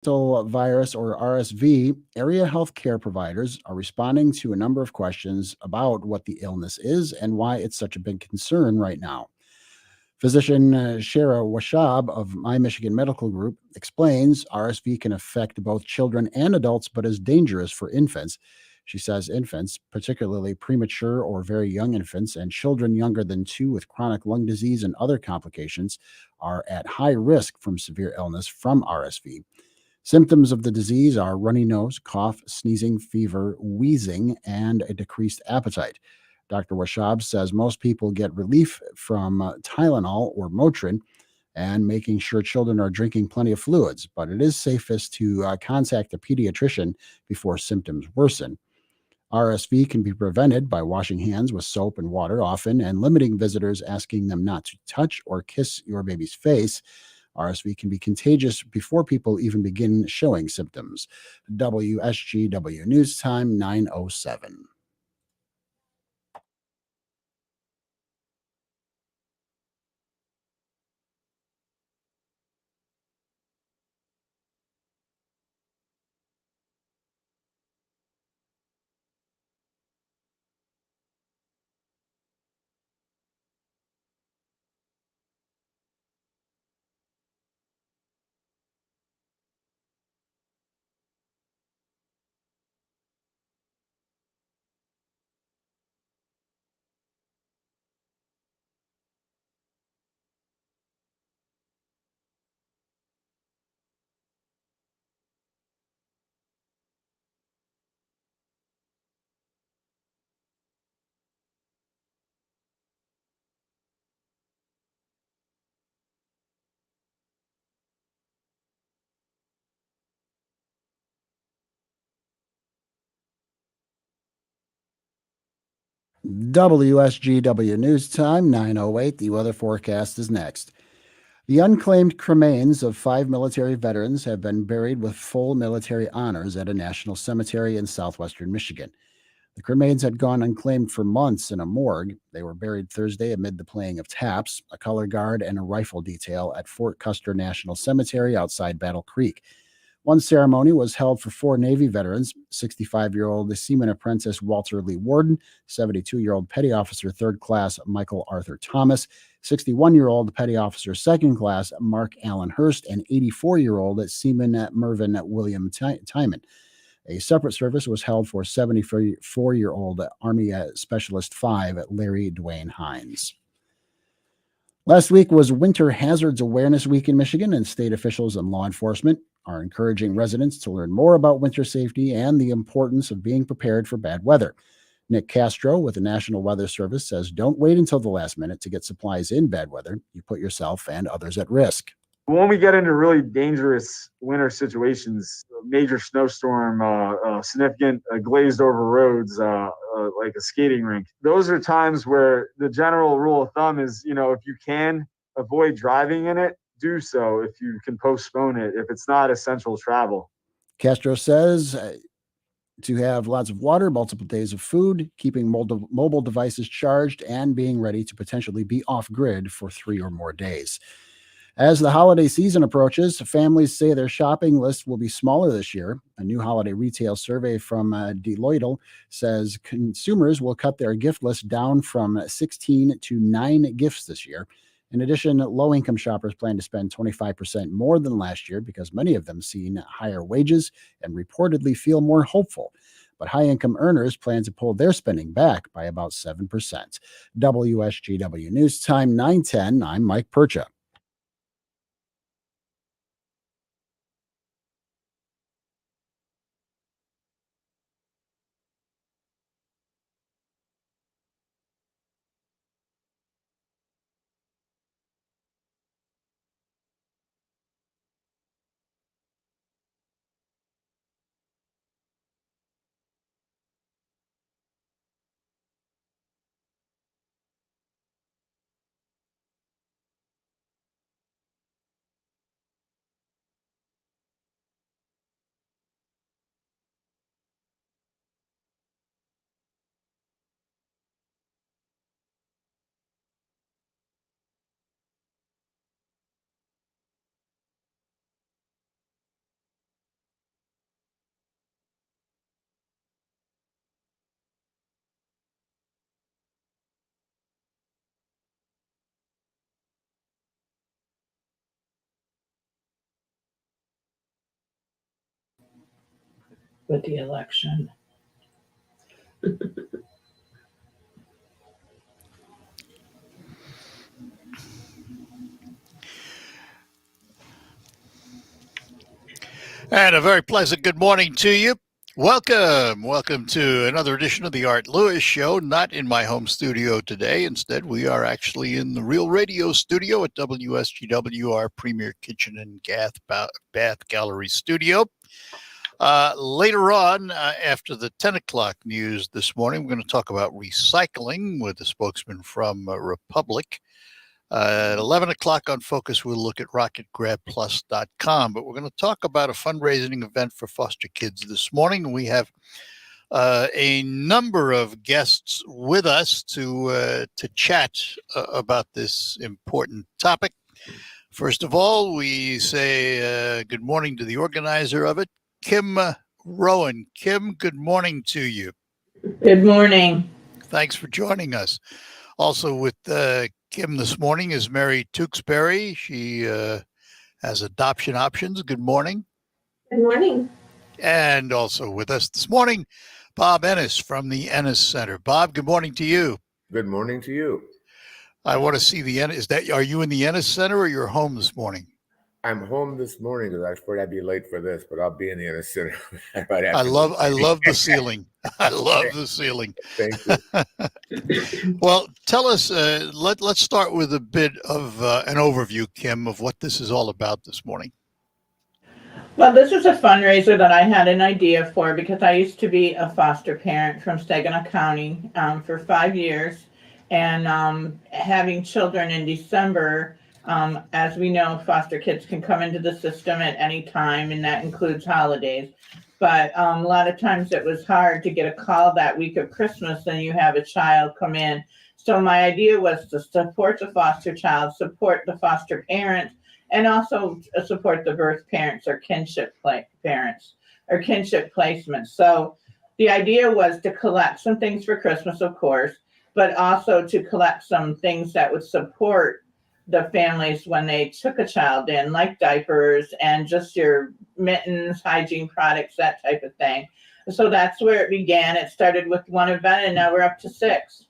Virus or RSV, area healthcare providers are responding to a number of questions about what the illness is and why it's such a big concern right now. Physician Shara Washab of My Michigan Medical Group explains RSV can affect both children and adults, but is dangerous for infants. She says infants, particularly premature or very young infants, and children younger than 2 with chronic lung disease and other complications, are at high risk from severe illness from RSV. Symptoms of the disease are runny nose, cough, sneezing, fever, wheezing, and a decreased appetite. Dr. Washab says most people get relief from Tylenol or Motrin and making sure children are drinking plenty of fluids, but it is safest to contact a pediatrician before symptoms worsen. RSV can be prevented by washing hands with soap and water often and limiting visitors, asking them not to touch or kiss your baby's face. RSV can be contagious before people even begin showing symptoms. WSGW News Time 9:07. WSGW News Time 9:08. The weather forecast is next. The unclaimed cremains of 5 military veterans have been buried with full military honors at a national cemetery in southwestern Michigan. The cremains had gone unclaimed for months in a morgue. They were buried Thursday amid the playing of taps, a color guard, and a rifle detail at Fort Custer National Cemetery outside Battle Creek. One ceremony was held for 4 Navy veterans: 65-year-old Seaman Apprentice Walter Lee Warden, 72-year-old Petty Officer 3rd Class Michael Arthur Thomas, 61-year-old Petty Officer 2nd Class Mark Allen Hurst, and 84-year-old Seaman Mervyn William Timon. A separate service was held for 74-year-old Army Specialist 5 Larry Dwayne Hines. Last week was Winter Hazards Awareness Week in Michigan, and state officials and law enforcement are encouraging residents to learn more about winter safety and the importance of being prepared for bad weather. Nick Castro with the National Weather Service says don't wait until the last minute to get supplies in bad weather. You put yourself and others at risk. When we get into really dangerous winter situations, a major snowstorm, significant glazed over roads, like a skating rink, those are times where the general rule of thumb is, if you can avoid driving in it, do so. If you can postpone it, if it's not essential travel. Castro says to have lots of water, multiple days of food, keeping mobile devices charged, and being ready to potentially be off grid for 3 or more days. As the holiday season approaches, families say their shopping list will be smaller this year. A new holiday retail survey from Deloitte says consumers will cut their gift list down from 16 to 9 gifts this year. In addition, low income shoppers plan to spend 25% more than last year because many of them seen higher wages and reportedly feel more hopeful. But high income earners plan to pull their spending back by about 7%. WSGW News Time 9:10. I'm Mike Percha. with the election. And a very pleasant good morning to you. Welcome to another edition of the Art Lewis Show, not in my home studio today. Instead, we are actually in the Real Radio studio at WSGW, our premier kitchen and bath gallery studio. Later on, after the 10 o'clock news this morning, we're going to talk about recycling with a spokesman from Republic. At 11 o'clock on Focus, we'll look at rocketgrabplus.com, but we're going to talk about a fundraising event for foster kids this morning. We have a number of guests with us to chat about this important topic. First of all, we say good morning to the organizer of it, Kim Rowan. Kim, good morning to you. Good morning. Thanks for joining us. Also with Kim this morning is Mary Tewksbury. She has adoption options. Good morning. Good morning. And also with us this morning, Bob Ennis from the Ennis Center. Bob, good morning to you. Good morning to you. I want to see the Ennis. Are you in the Ennis Center or you're home this morning? I'm home this morning because I was afraid I'd be late for this, but I'll be in the Ennis Center right after. I love the ceiling. I love the ceiling. Thank you. Well, tell us. Let's start with a bit of an overview, Kim, of what this is all about this morning. Well, this is a fundraiser that I had an idea for because I used to be a foster parent from Saginaw County for 5 years, and having children in December. As we know, foster kids can come into the system at any time, and that includes holidays. But a lot of times it was hard to get a call that week of Christmas and you have a child come in. So my idea was to support the foster child, support the foster parents, and also support the birth parents or kinship parents or kinship placements. So the idea was to collect some things for Christmas, of course, but also to collect some things that would support the families when they took a child in, like diapers and just your mittens, hygiene products, that type of thing. So that's where it began. It started with one event and now we're up to 6.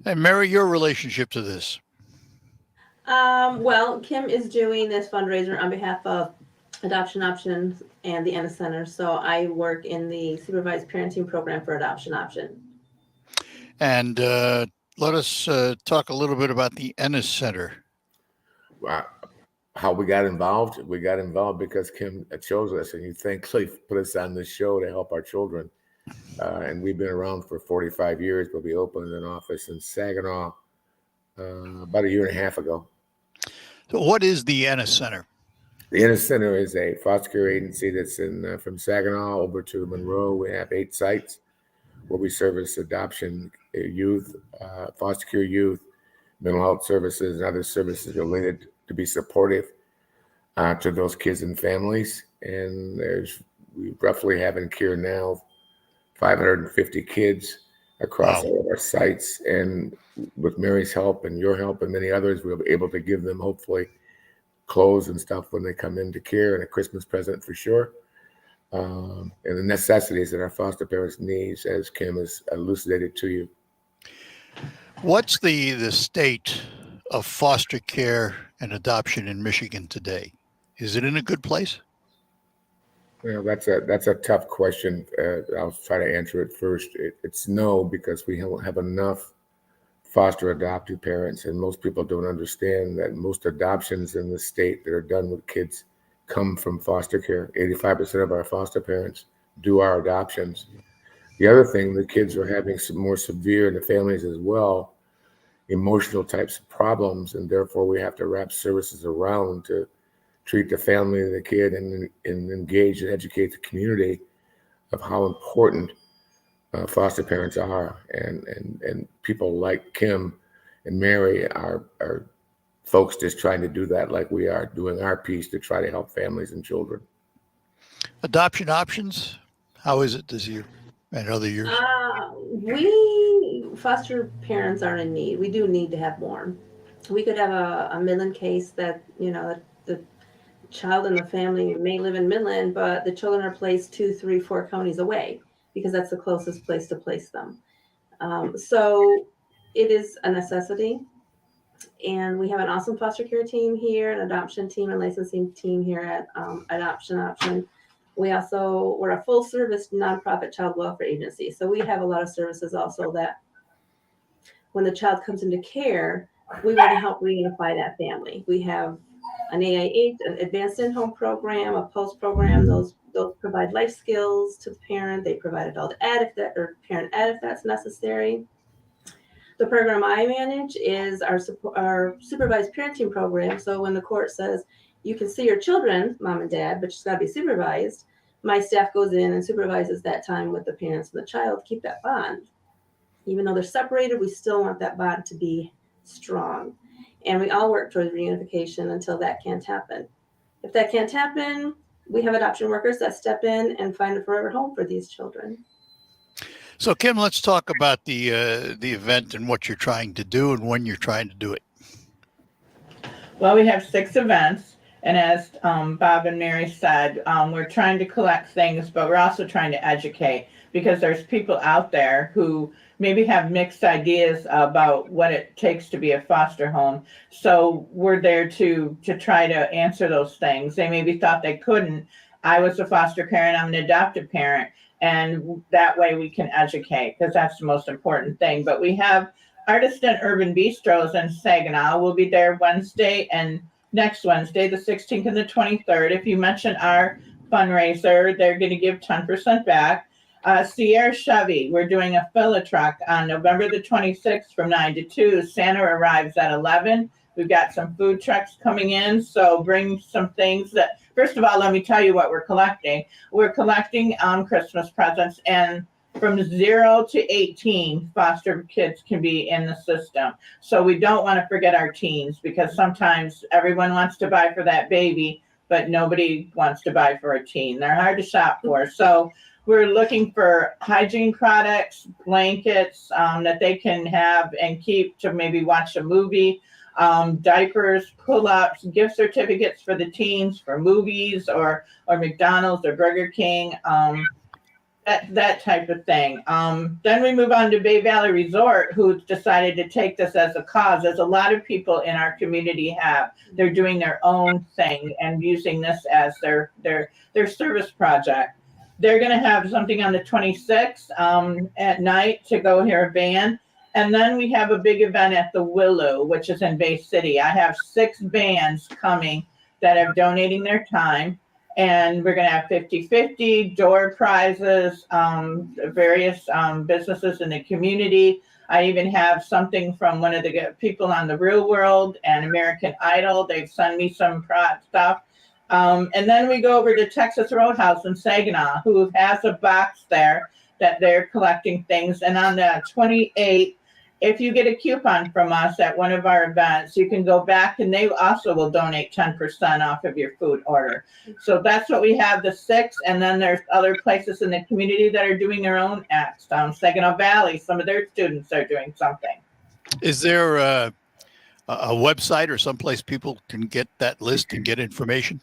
And Mary, your relationship to this? Well, Kim is doing this fundraiser on behalf of Adoption Options and the Ennis Center. So I work in the supervised parenting program for Adoption Option. And let us talk a little bit about the Ennis Center. How we got involved? We got involved because Kim chose us, and you thankfully put us on this show to help our children. And we've been around for 45 years, but we opened an office in Saginaw about 1.5 years ago. So what is the Ennis Center? The Ennis Center is a foster care agency that's in from Saginaw over to Monroe. We have 8 sites where we service adoption youth, foster care youth, mental health services, and other services related to be supportive to those kids and families. And we roughly have in care now 550 kids across all of our sites. And with Mary's help and your help and many others, we'll be able to give them hopefully clothes and stuff when they come into care, and a Christmas present for sure. And the necessities that our foster parents need, as Kim has elucidated to you. What's the state of foster care and adoption in Michigan today? Is it in a good place? Well, that's a tough question. I'll try to answer it first. It's no, because we don't have enough foster adoptive parents, and most people don't understand that most adoptions in the state that are done with kids come from foster care. 85% of our foster parents do our adoptions. The other thing, the kids are having some more severe, and the families as well, emotional types of problems, and therefore we have to wrap services around to treat the family and the kid and engage and educate the community of how important foster parents are. And people like Kim and Mary are folks just trying to do that, like we are doing our piece to try to help families and children. Adoption options, how is it this year and other years? We foster parents are in need. We do need to have more. We could have a Midland case that, the child in the family may live in Midland, but the children are placed 2, 3, 4 counties away because that's the closest place to place them. So it is a necessity. And we have an awesome foster care team here, an adoption team, and licensing team here at Adoption Option. We're a full service nonprofit child welfare agency. So we have a lot of services also that when the child comes into care, we want to help reunify that family. We have an AIH, an advanced in-home program, a post program. Those provide life skills to the parent. They provide adult ed parent ed if that's necessary. The program I manage is our supervised parenting program. So when the court says you can see your children, mom and dad, but it's got to be supervised, my staff goes in and supervises that time with the parents and the child, keep that bond. Even though they're separated, we still want that bond to be strong. And we all work towards reunification until that can't happen. If that can't happen, we have adoption workers that step in and find a forever home for these children. So, Kim, let's talk about the event and what you're trying to do and when you're trying to do it. Well, we have 6 events. And as Bob and Mary said, we're trying to collect things, but we're also trying to educate because there's people out there who maybe have mixed ideas about what it takes to be a foster home. So we're there to try to answer those things. They maybe thought they couldn't. I was a foster parent. I'm an adoptive parent. And that way we can educate because that's the most important thing. But we have Artist and Urban Bistros in Saginaw. We'll be there Wednesday and next Wednesday, the 16th and the 23rd. If you mention our fundraiser, they're going to give 10% back. Sierra Chevy, we're doing a fill-a-truck on November the 26th from 9 to 2. Santa arrives at 11. We've got some food trucks coming in, so bring some things that, first of all, let me tell you what we're collecting. We're collecting Christmas presents, and from 0 to 18, foster kids can be in the system. So we don't want to forget our teens because sometimes everyone wants to buy for that baby, but nobody wants to buy for a teen. They're hard to shop for. So we're looking for hygiene products, blankets that they can have and keep to maybe watch a movie, diapers, pull-ups, gift certificates for the teens for movies or McDonald's or Burger King, that type of thing. Then we move on to Bay Valley Resort, who decided to take this as a cause, as a lot of people in our community have. They're doing their own thing and using this as their service project. They're going to have something on the 26th at night to go hear a band. And then we have a big event at the Willow, which is in Bay City. I have 6 bands coming that are donating their time. And we're going to have 50-50, door prizes, various businesses in the community. I even have something from one of the people on The Real World and American Idol. They've sent me some stuff. And then we go over to Texas Roadhouse in Saginaw, who has a box there that they're collecting things. And on the 28th, if you get a coupon from us at one of our events, you can go back and they also will donate 10% off of your food order. So that's what we have, the 6. And then there's other places in the community that are doing their own acts. Saginaw Valley, some of their students are doing something. Is there a website or someplace people can get that list and get information?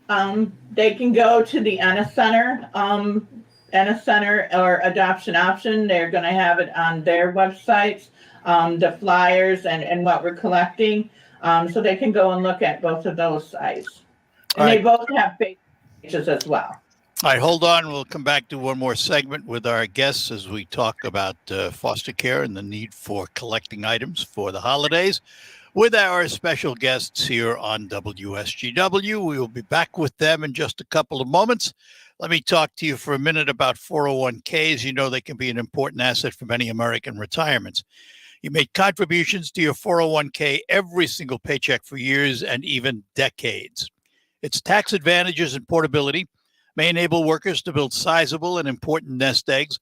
They can go to the Ennis Center. Ennis Center or Adoption Option, they're going to have it on their websites, the flyers and what we're collecting. So they can go and look at both of those sites. And they both have pages as well. All right, hold on. We'll come back to one more segment with our guests as we talk about foster care and the need for collecting items for the holidays with our special guests here on WSGW. We will be back with them in just a couple of moments. Let me talk to you for a minute about 401ks. You know they can be an important asset for many American retirements. You make contributions to your 401k every single paycheck for years and even decades. Its tax advantages and portability may enable workers to build sizable and important nest eggs,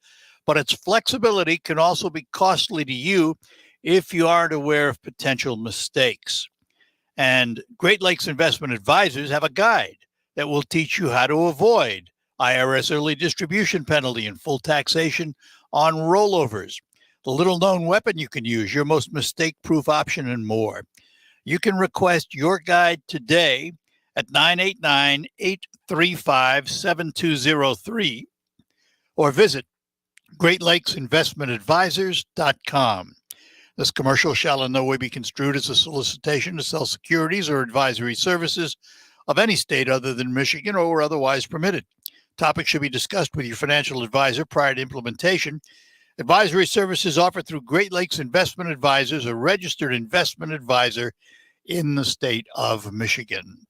but its flexibility can also be costly to you if you aren't aware of potential mistakes. And Great Lakes Investment Advisors have a guide that will teach you how to avoid IRS early distribution penalty and full taxation on rollovers, the little-known weapon you can use, your most mistake-proof option, and more. You can request your guide today at 989-835-7203 or visit GreatLakesInvestmentAdvisors.com. This commercial shall in no way be construed as a solicitation to sell securities or advisory services of any state other than Michigan or otherwise permitted. Topics should be discussed with your financial advisor prior to implementation. Advisory services offered through Great Lakes Investment Advisors, a registered investment advisor in the state of Michigan.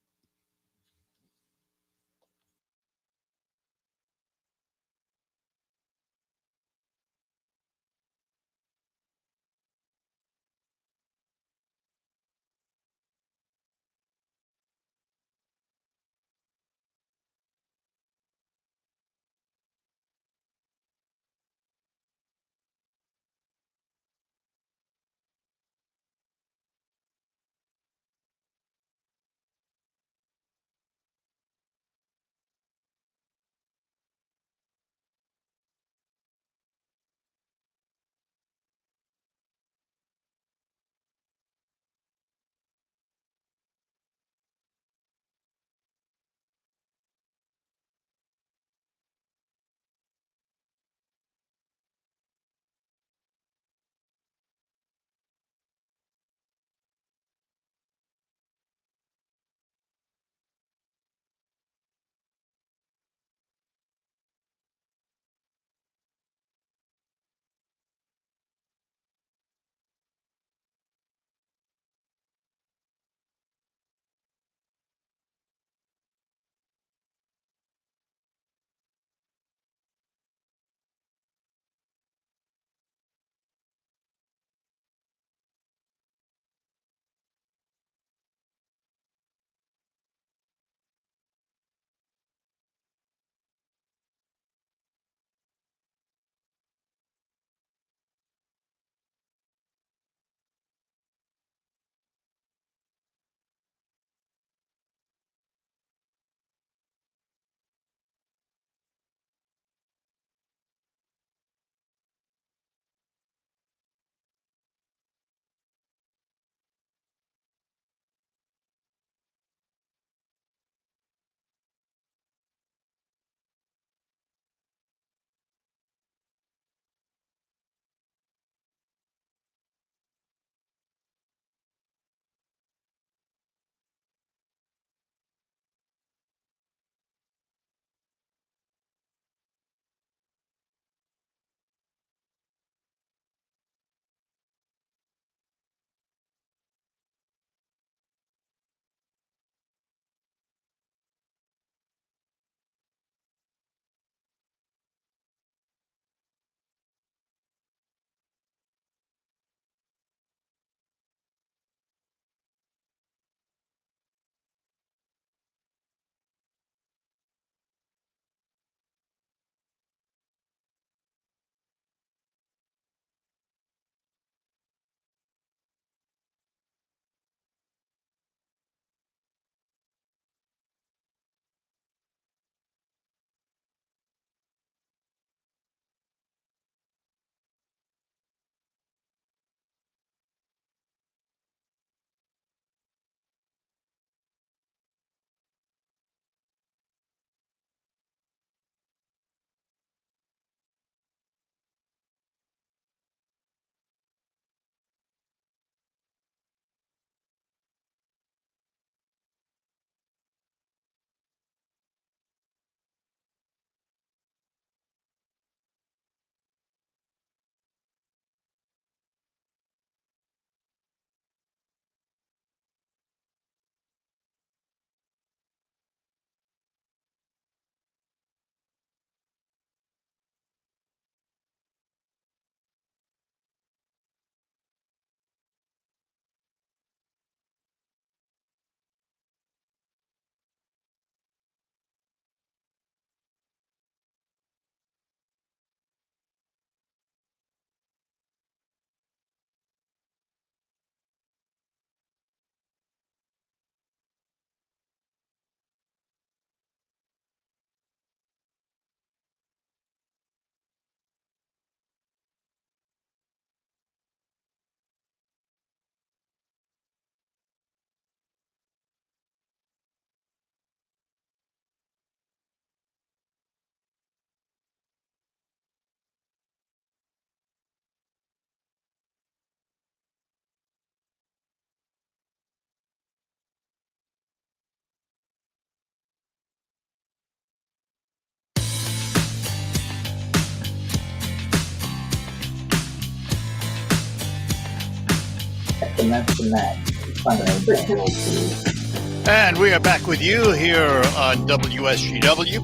to mention that But fundraiser. can I see? And we are back with you here on WSGW,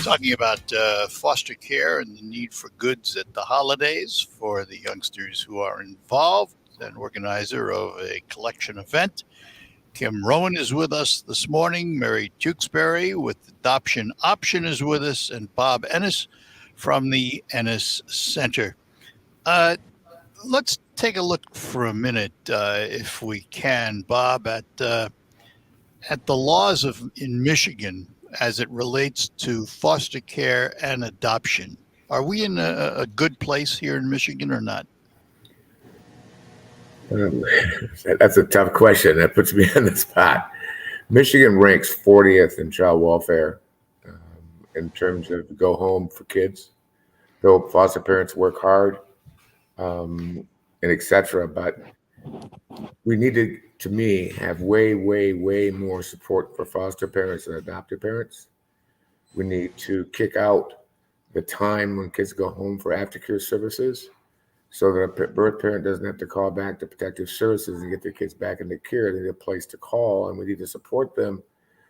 talking about foster care and the need for goods at the holidays for the youngsters who are involved, and organizer of a collection event. Kim Rowan is with us this morning. Mary Tewksbury with Adoption Option is with us, and Bob Ennis from the Ennis Center. Let's take a look for a minute, if we can, Bob, at the laws in Michigan as it relates to foster care and adoption. Are we in a good place here in Michigan or not? That's a tough question. That puts me on the spot. Michigan ranks 40th in child welfare in terms of go home for kids. Though foster parents work hard and etc. But we need to me, have way more support for foster parents and adoptive parents. We need to kick out the time when kids go home for aftercare services, so that a birth parent doesn't have to call back to protective services and get their kids back into care. They need a place to call, and we need to support them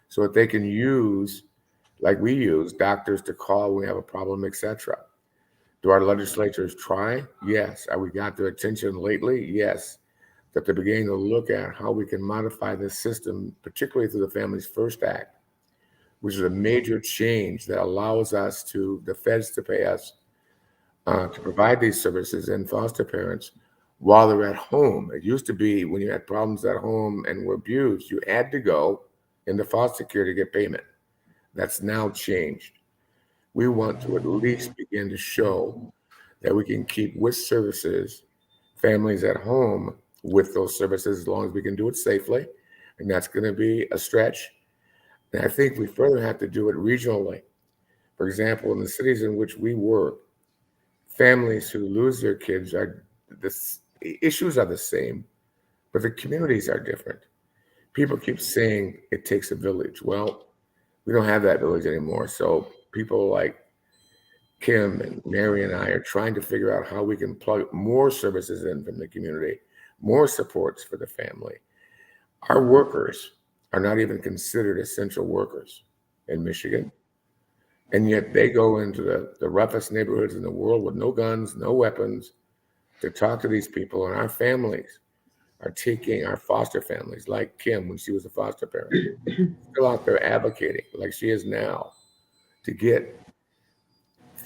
so that they can use, like we use, doctors to call when we have a problem, etc. Do our legislatures try? Yes. Have we got their attention lately? Yes. That they're beginning to look at how we can modify this system, particularly through the Families First Act, which is a major change that allows us the feds to pay us to provide these services and foster parents while they're at home. It used to be when you had problems at home and were abused, you had to go into foster care to get payment. That's now changed. We want to at least begin to show that we can keep with services families at home with those services as long as we can do it safely. And that's going to be a stretch. And I think we further have to do it regionally. For example, in the cities in which we work, families who lose their kids the issues are the same, but the communities are different. People keep saying it takes a village. Well, we don't have that village anymore. So people like Kim and Mary and I are trying to figure out how we can plug more services in from the community, more supports for the family. Our workers are not even considered essential workers in Michigan. And yet they go into the roughest neighborhoods in the world with no guns, no weapons, to talk to these people. And our families are taking our foster families, like Kim when she was a foster parent, still out there advocating like she is now, to get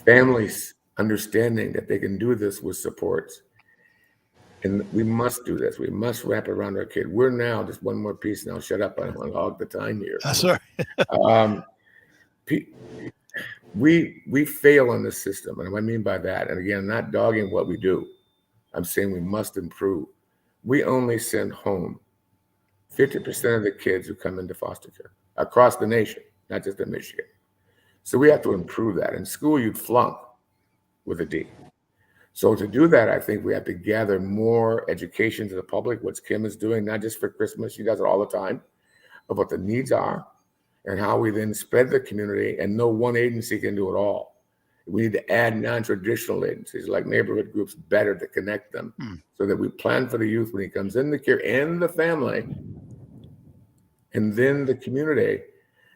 families understanding that they can do this with supports. And we must do this. We must wrap it around our kid. We're now, just one more piece, and I'll shut up. I don't want to hog the time here. Sorry. We fail in this system. And what I mean by that, and again, I'm not dogging what we do. I'm saying we must improve. We only send home 50% of the kids who come into foster care across the nation, not just in Michigan. So we have to improve that. In school, you'd flunk with a D. So to do that, I think we have to gather more education to the public, what Kim is doing, not just for Christmas, she does it all the time, of what the needs are and how we then spread the community, and no one agency can do it all. We need to add non-traditional agencies like neighborhood groups better to connect them so that we plan for the youth when he comes in the care and the family and then the community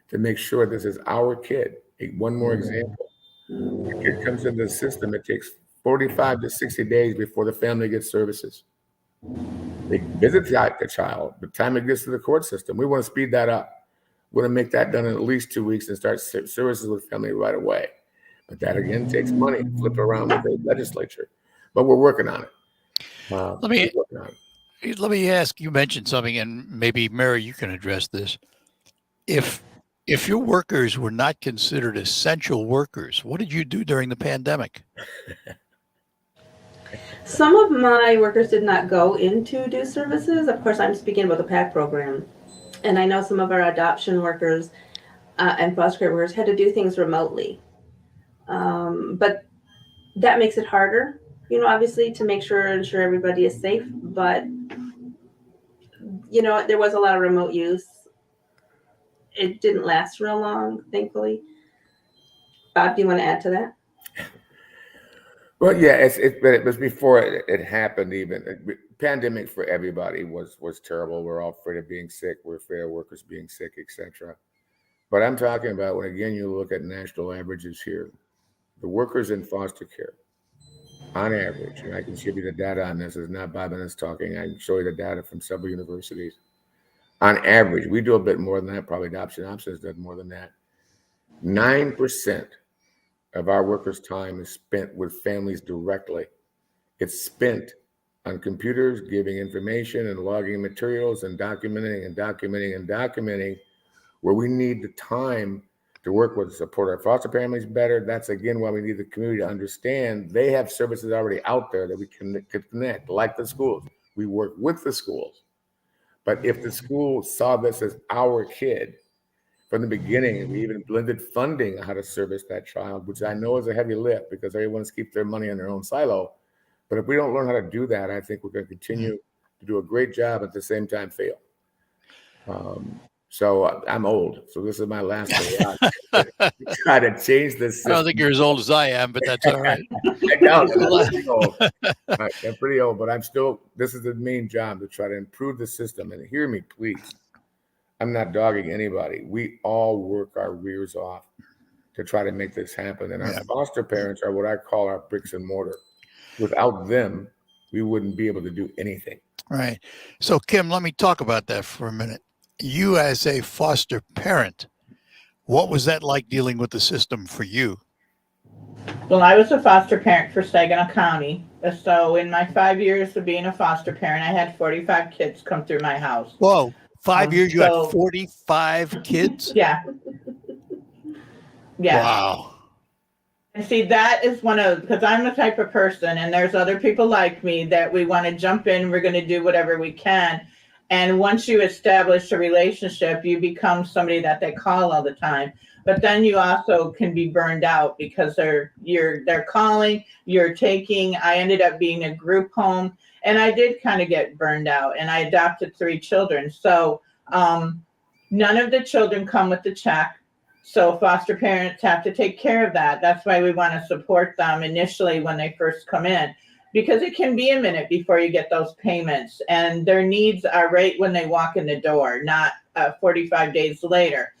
to make sure this is our kid. One more example. The kid comes into the system, it takes 45 to 60 days before the family gets services. They visit the child. By the time it gets to the court system, we want to speed that up. We want to make that done in at least 2 weeks and start services with family right away. But that again takes money. Flip it around with the legislature. But we're working on it. Let me ask, you mentioned something, and maybe Mary, you can address this. If your workers were not considered essential workers, what did you do during the pandemic? Some of my workers did not go into do services. Of course, I'm speaking about the PAC program. And I know some of our adoption workers and foster care workers had to do things remotely. But that makes it harder, obviously, to ensure everybody is safe. But, there was a lot of remote use. It didn't last real long, thankfully. Bob, do you want to add to that? Well, yeah, but it was before it happened. Even pandemic for everybody was terrible. We're all afraid of being sick. We're afraid of workers being sick, etc. But I'm talking about when again you look at national averages here, the workers in foster care, on average, and I can give you the data on this. It's not Bob Ennis talking. I can show you the data from several universities. On average, we do a bit more than that. Probably Adoption Options does more than that. 9% of our workers' time is spent with families directly. It's spent on computers, giving information and logging materials and documenting and documenting and documenting, where we need the time to work with, support our foster families better. That's again why we need the community to understand they have services already out there that we can connect, like the schools. We work with the schools. But if the school saw this as our kid from the beginning, and we even blended funding on how to service that child, which I know is a heavy lift because everyone wants to keep their money in their own silo. But if we don't learn how to do that, I think we're going to continue to do a great job at the same time fail. So I'm old, so this is my last hurrah to try to change this system. I don't think you're as old as I am, but that's all right. I doubt it. I'm pretty old. I'm pretty old, but I'm still, this is the main job, to try to improve the system. And hear me, please. I'm not dogging anybody. We all work our rears off to try to make this happen. And our foster parents are what I call our bricks and mortar. Without them, we wouldn't be able to do anything. Right. So, Kim, let me talk about that for a minute. You as a foster parent, what was that like dealing with the system for you? Well, I was a foster parent for Saginaw County. So in my 5 years of being a foster parent, I had 45 kids come through my house. Whoa, 5 years, you had 45 kids? Yeah. Yeah. Wow. And see, that is because I'm the type of person, and there's other people like me, that we want to jump in, we're going to do whatever we can. And once you establish a relationship, you become somebody that they call all the time. But then you also can be burned out because they're calling, you're taking. I ended up being a group home, and I did kind of get burned out. And I adopted 3 children, so none of the children come with the check. So foster parents have to take care of that. That's why we want to support them initially when they first come in, because it can be a minute before you get those payments, and their needs are right when they walk in the door, not 45 days later.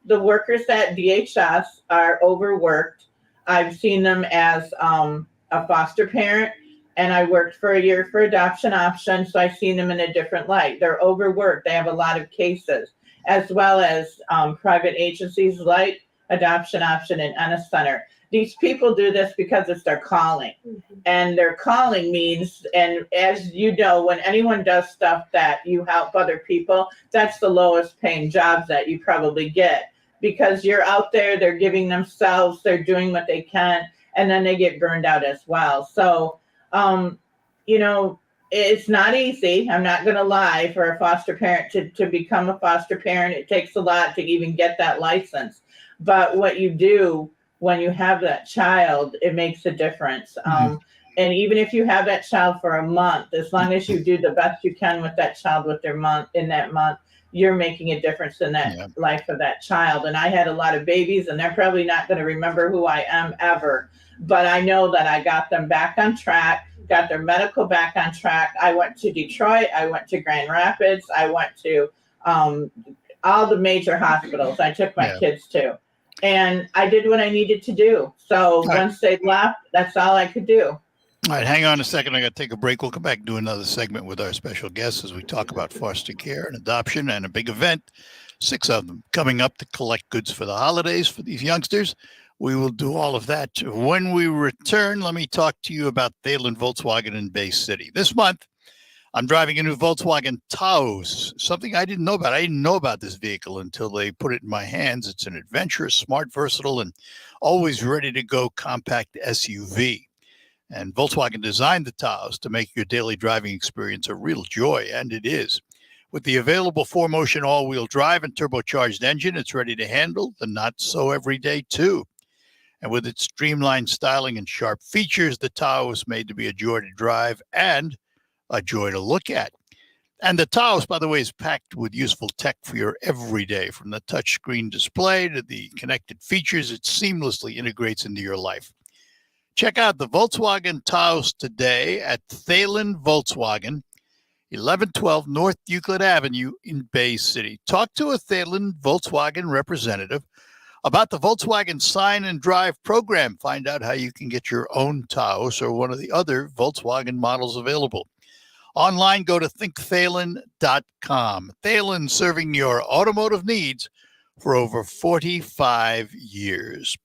The workers at DHS are overworked. I've seen them as a foster parent, and I worked for a year for Adoption Option, so I've seen them in a different light. They're overworked. They have a lot of cases, as well as private agencies like Adoption Option and Ennis Center. These people do this because it's their calling. And their calling means, and as you know, when anyone does stuff that you help other people, that's the lowest paying jobs that you probably get, because you're out there, they're giving themselves, they're doing what they can, and then they get burned out as well. So, it's not easy. I'm not going to lie. For a foster parent to become a foster parent, it takes a lot to even get that license. But what you do when you have that child, it makes a difference. And even if you have that child for a month, as long as you do the best you can with that child in that month, you're making a difference in that life of that child. And I had a lot of babies, and they're probably not going to remember who I am ever. But I know that I got them back on track, got their medical back on track. I went to Detroit. I went to Grand Rapids. I went to all the major hospitals. I took my kids to. And I did what I needed to do. So once they left, that's all I could do. All right, hang on a second. I got to take a break. We'll come back and do another segment with our special guests as we talk about foster care and adoption and a big event, 6 of them coming up to collect goods for the holidays for these youngsters. We will do all of that. When we return, let me talk to you about Thalen Volkswagen in Bay City. This month, I'm driving a new Volkswagen Taos, something I didn't know about. I didn't know about this vehicle until they put it in my hands. It's an adventurous, smart, versatile, and always ready to go compact SUV. And Volkswagen designed the Taos to make your daily driving experience a real joy, and it is. With the available 4Motion all-wheel drive and turbocharged engine, it's ready to handle the not-so-everyday, too. And with its streamlined styling and sharp features, the Taos is made to be a joy to drive and a joy to look at. And the Taos, by the way, is packed with useful tech for your everyday, from the touchscreen display to the connected features. It seamlessly integrates into your life. Check out the Volkswagen Taos today at Thalen Volkswagen, 1112 North Euclid Avenue in Bay City. Talk to a Thalen Volkswagen representative about the Volkswagen Sign and Drive program. Find out how you can get your own Taos or one of the other Volkswagen models available. Online, go to thinkthalen.com. Thalen, serving your automotive needs for over 45 years.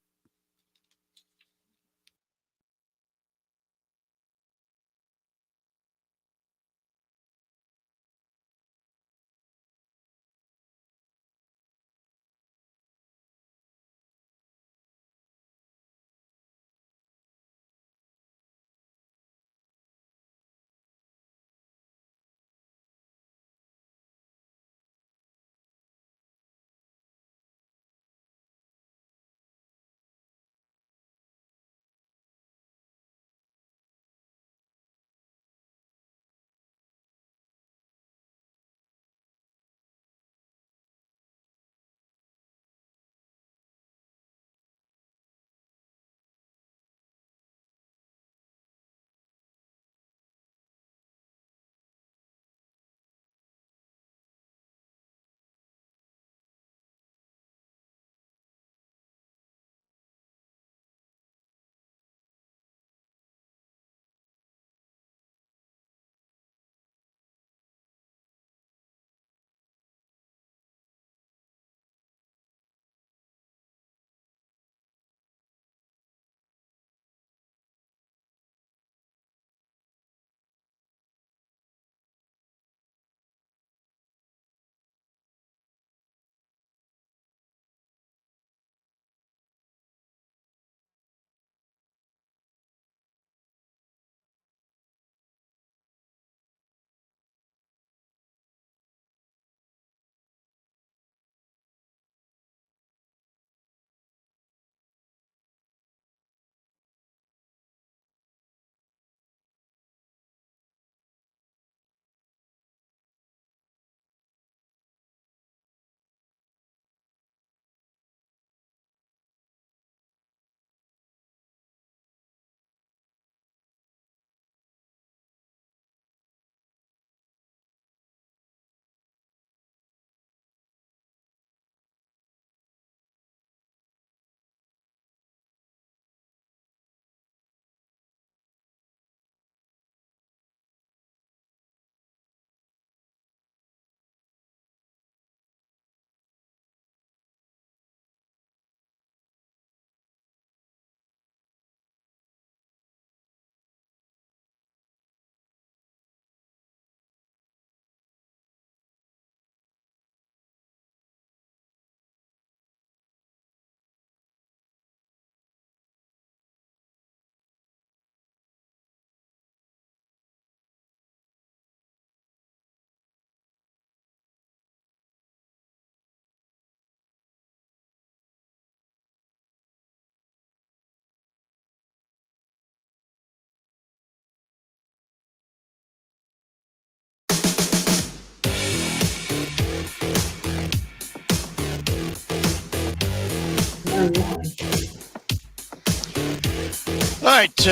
All right,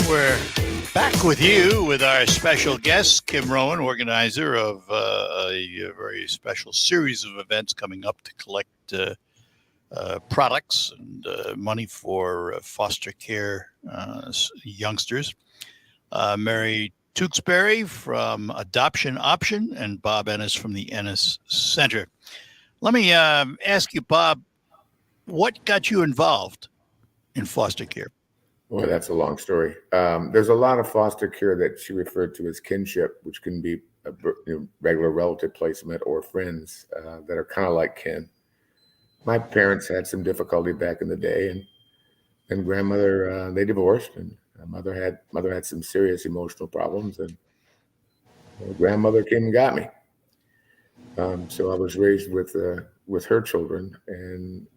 we're back with you with our special guest, Kim Rowan, organizer of a very special series of events coming up to collect products and money for foster care youngsters. Mary Tewksbury from Adoption Option and Bob Ennis from the Ennis Center. Let me ask you, Bob, what got you involved in foster care? Well, that's a long story. There's a lot of foster care that she referred to as kinship, which can be a regular relative placement or friends that are kind of like kin. My parents had some difficulty back in the day, and grandmother they divorced, and mother had some serious emotional problems, and grandmother came and got me. So I was raised with her children, and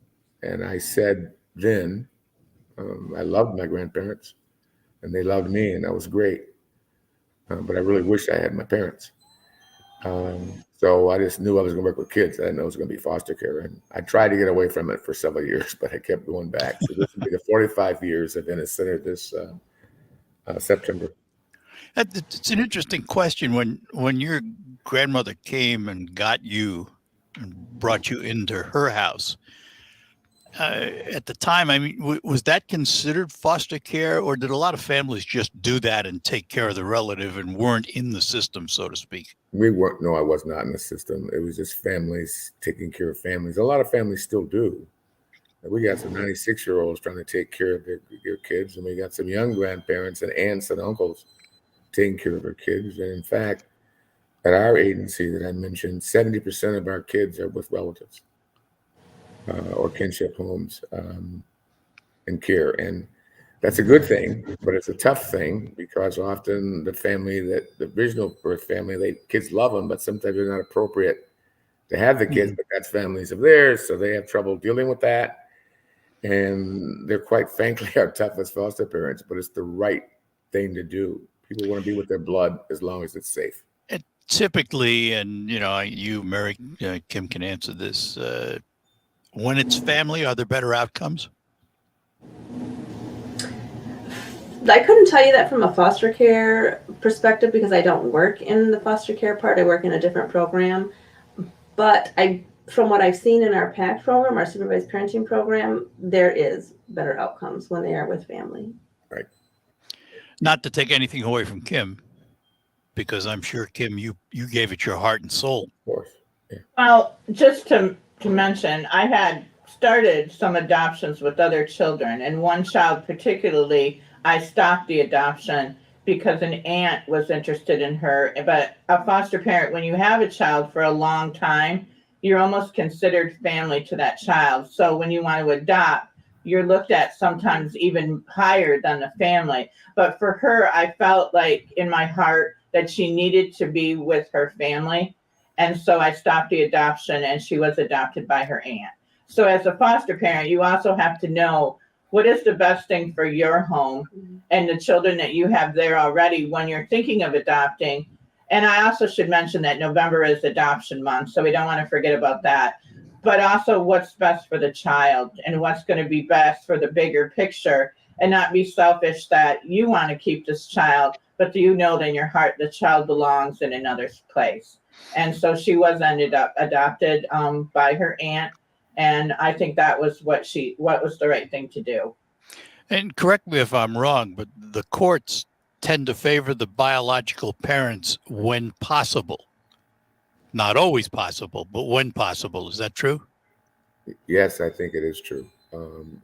I said then. I loved my grandparents, and they loved me, and that was great. But I really wish I had my parents. So I just knew I was going to work with kids. I didn't know it was going to be foster care. And I tried to get away from it for several years, but I kept going back. So this will be the 45 years of Ennis Center this September. It's an interesting question. When your grandmother came and got you and brought you into her house, at the time, I mean, was that considered foster care, or did a lot of families just do that and take care of the relative and weren't in the system, so to speak? We weren't, no, I was not in the system. It was just families taking care of families. A lot of families still do. We got some 96-year-olds trying to take care of their kids, and we got some young grandparents and aunts and uncles taking care of their kids. And in fact, at our agency that I mentioned, 70% of our kids are with relatives or kinship homes and care. And that's a good thing, but it's a tough thing because often the family, the original birth family, kids love them, but sometimes they're not appropriate to have the kids, but that's families of theirs, so they have trouble dealing with that. And they're quite frankly our toughest foster parents, but it's the right thing to do. People want to be with their blood as long as it's safe. And typically, and you, Mary, Kim can answer this. When it's family, are there better outcomes? I couldn't tell you that from a foster care perspective because I don't work in the foster care part. I work in a different program. But from what I've seen in our PACT program, our supervised parenting program, there is better outcomes when they are with family. Right. Not to take anything away from Kim, because I'm sure, Kim, you gave it your heart and soul. Of course. Yeah. Well, just to mention, I had started some adoptions with other children, and one child particularly, I stopped the adoption because an aunt was interested in her. But a foster parent, when you have a child for a long time, you're almost considered family to that child. So when you want to adopt, you're looked at sometimes even higher than the family. But for her, I felt like in my heart that she needed to be with her family. And so I stopped the adoption, and she was adopted by her aunt. So as a foster parent, you also have to know what is the best thing for your home and the children that you have there already when you're thinking of adopting. And I also should mention that November is adoption month, so we don't want to forget about that. But also what's best for the child and what's going to be best for the bigger picture, and not be selfish that you want to keep this child, but do you know that in your heart the child belongs in another place. And so she was ended up adopted by her aunt. And I think that was what was the right thing to do. And correct me if I'm wrong, but the courts tend to favor the biological parents when possible. Not always possible, but when possible. Is that true? Yes, I think it is true.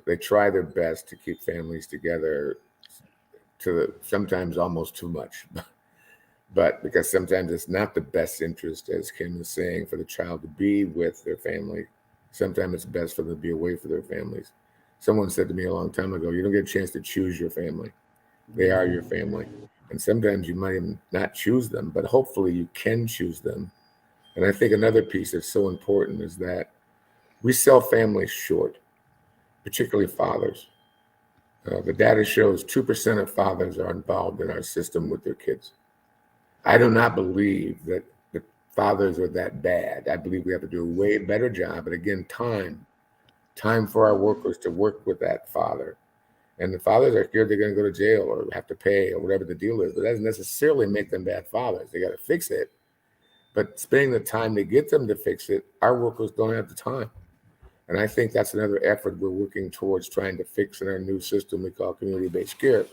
They try their best to keep families together sometimes almost too much. But because sometimes it's not the best interest, as Kim is saying, for the child to be with their family. Sometimes it's best for them to be away from their families. Someone said to me a long time ago, you don't get a chance to choose your family. They are your family. And sometimes you might even not choose them, but hopefully you can choose them. And I think another piece that's so important is that we sell families short, particularly fathers. The data shows 2% of fathers are involved in our system with their kids. I do not believe that the fathers are that bad. I believe we have to do a way better job. But again, time for our workers to work with that father. And the fathers are scared they're going to go to jail or have to pay or whatever the deal is. But that doesn't necessarily make them bad fathers. They got to fix it. But spending the time to get them to fix it, our workers don't have the time. And I think that's another effort we're working towards trying to fix in our new system we call community-based care,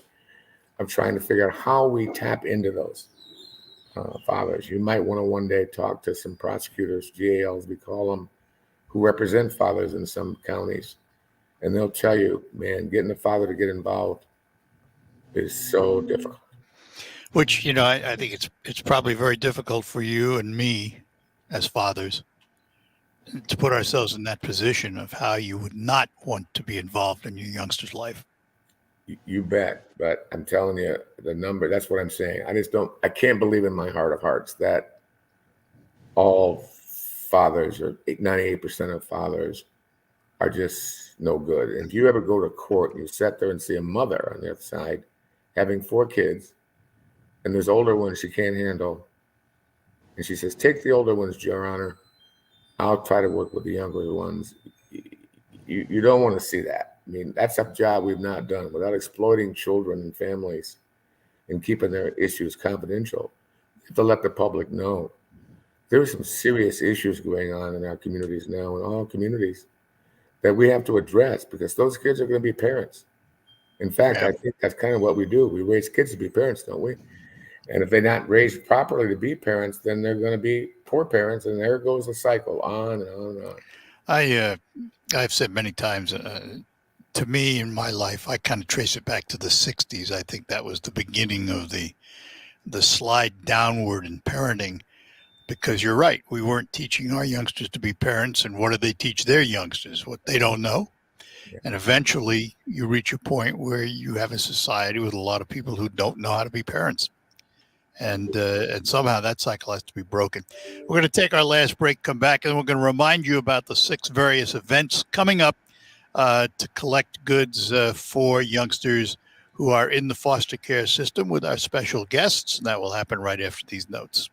of trying to figure out how we tap into those fathers. You might want to one day talk to some prosecutors, GALs, we call them, who represent fathers in some counties. And they'll tell you, man, getting a father to get involved is so difficult. Which, I think it's probably very difficult for you and me as fathers to put ourselves in that position of how you would not want to be involved in your youngster's life. You bet. But I'm telling you, the number, that's what I'm saying. I can't believe in my heart of hearts that all fathers, or 98% of fathers, are just no good. And if you ever go to court and you sit there and see a mother on the other side having 4 kids, and there's older ones she can't handle, And she says, take the older ones, Your Honor. I'll try to work with the younger ones. You don't want to see that. I mean, that's a job we've not done without exploiting children and families and keeping their issues confidential. You have to let the public know. There are some serious issues going on in our communities now, in all communities, that we have to address because those kids are going to be parents. In fact, Yeah. I think that's kind of what we do. We raise kids to be parents, don't we? And if they're not raised properly to be parents, then they're going to be poor parents, and there goes the cycle on and on and on. I've said many times, to me in my life, I kind of trace it back to the 60s. I think that was the beginning of the slide downward in parenting, because you're right. We weren't teaching our youngsters to be parents. And what do they teach their youngsters? What they don't know. Yeah. And eventually you reach a point where you have a society with a lot of people who don't know how to be parents. And somehow that cycle has to be broken. We're going to take our last break, come back, and we're going to remind you about the 6 various events coming up to collect goods for youngsters who are in the foster care system with our special guests. And that will happen right after these notes.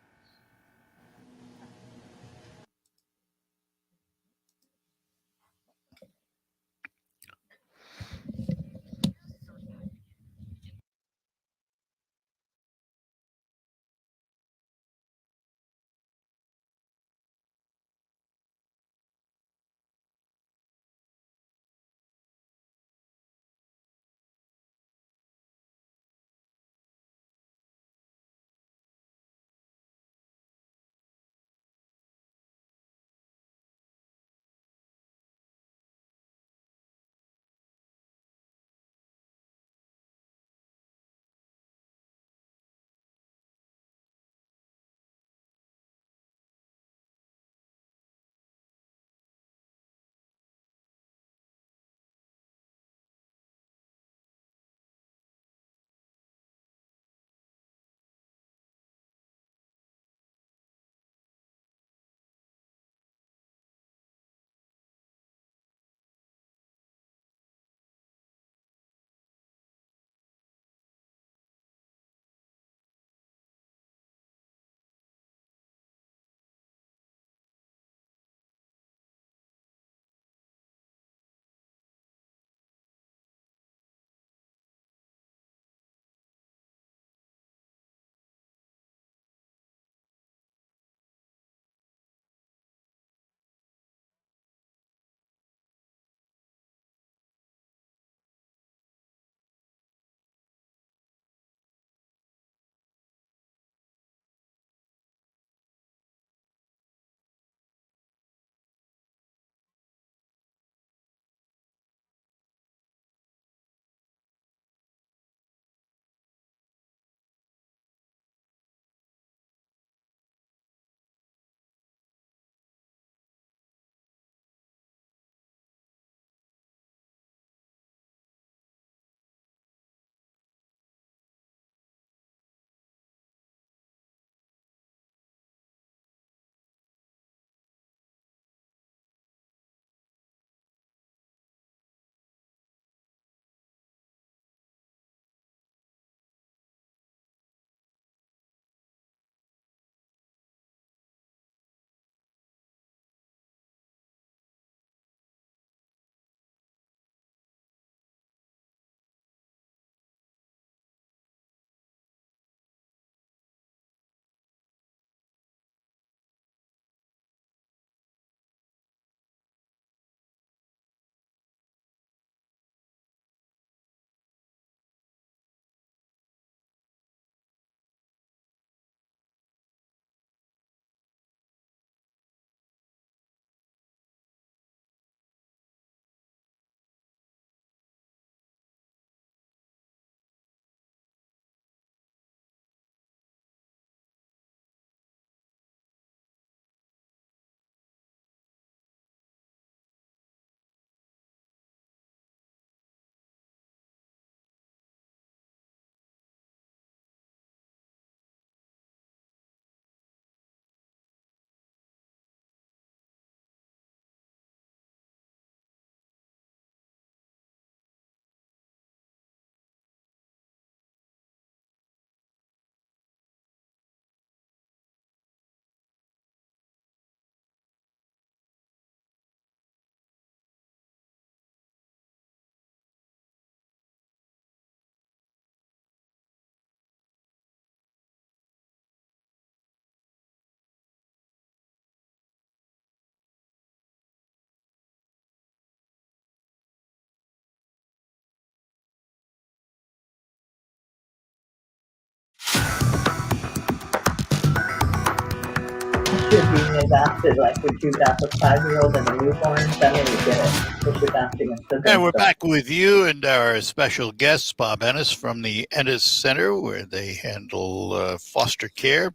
being adopted, like would you adopt a 5-year-old and a newborn? Then when you get it, if you're adopting a sibling. And we're So- back with you and our special guests, Bob Ennis from the Ennis Center, where they handle foster care.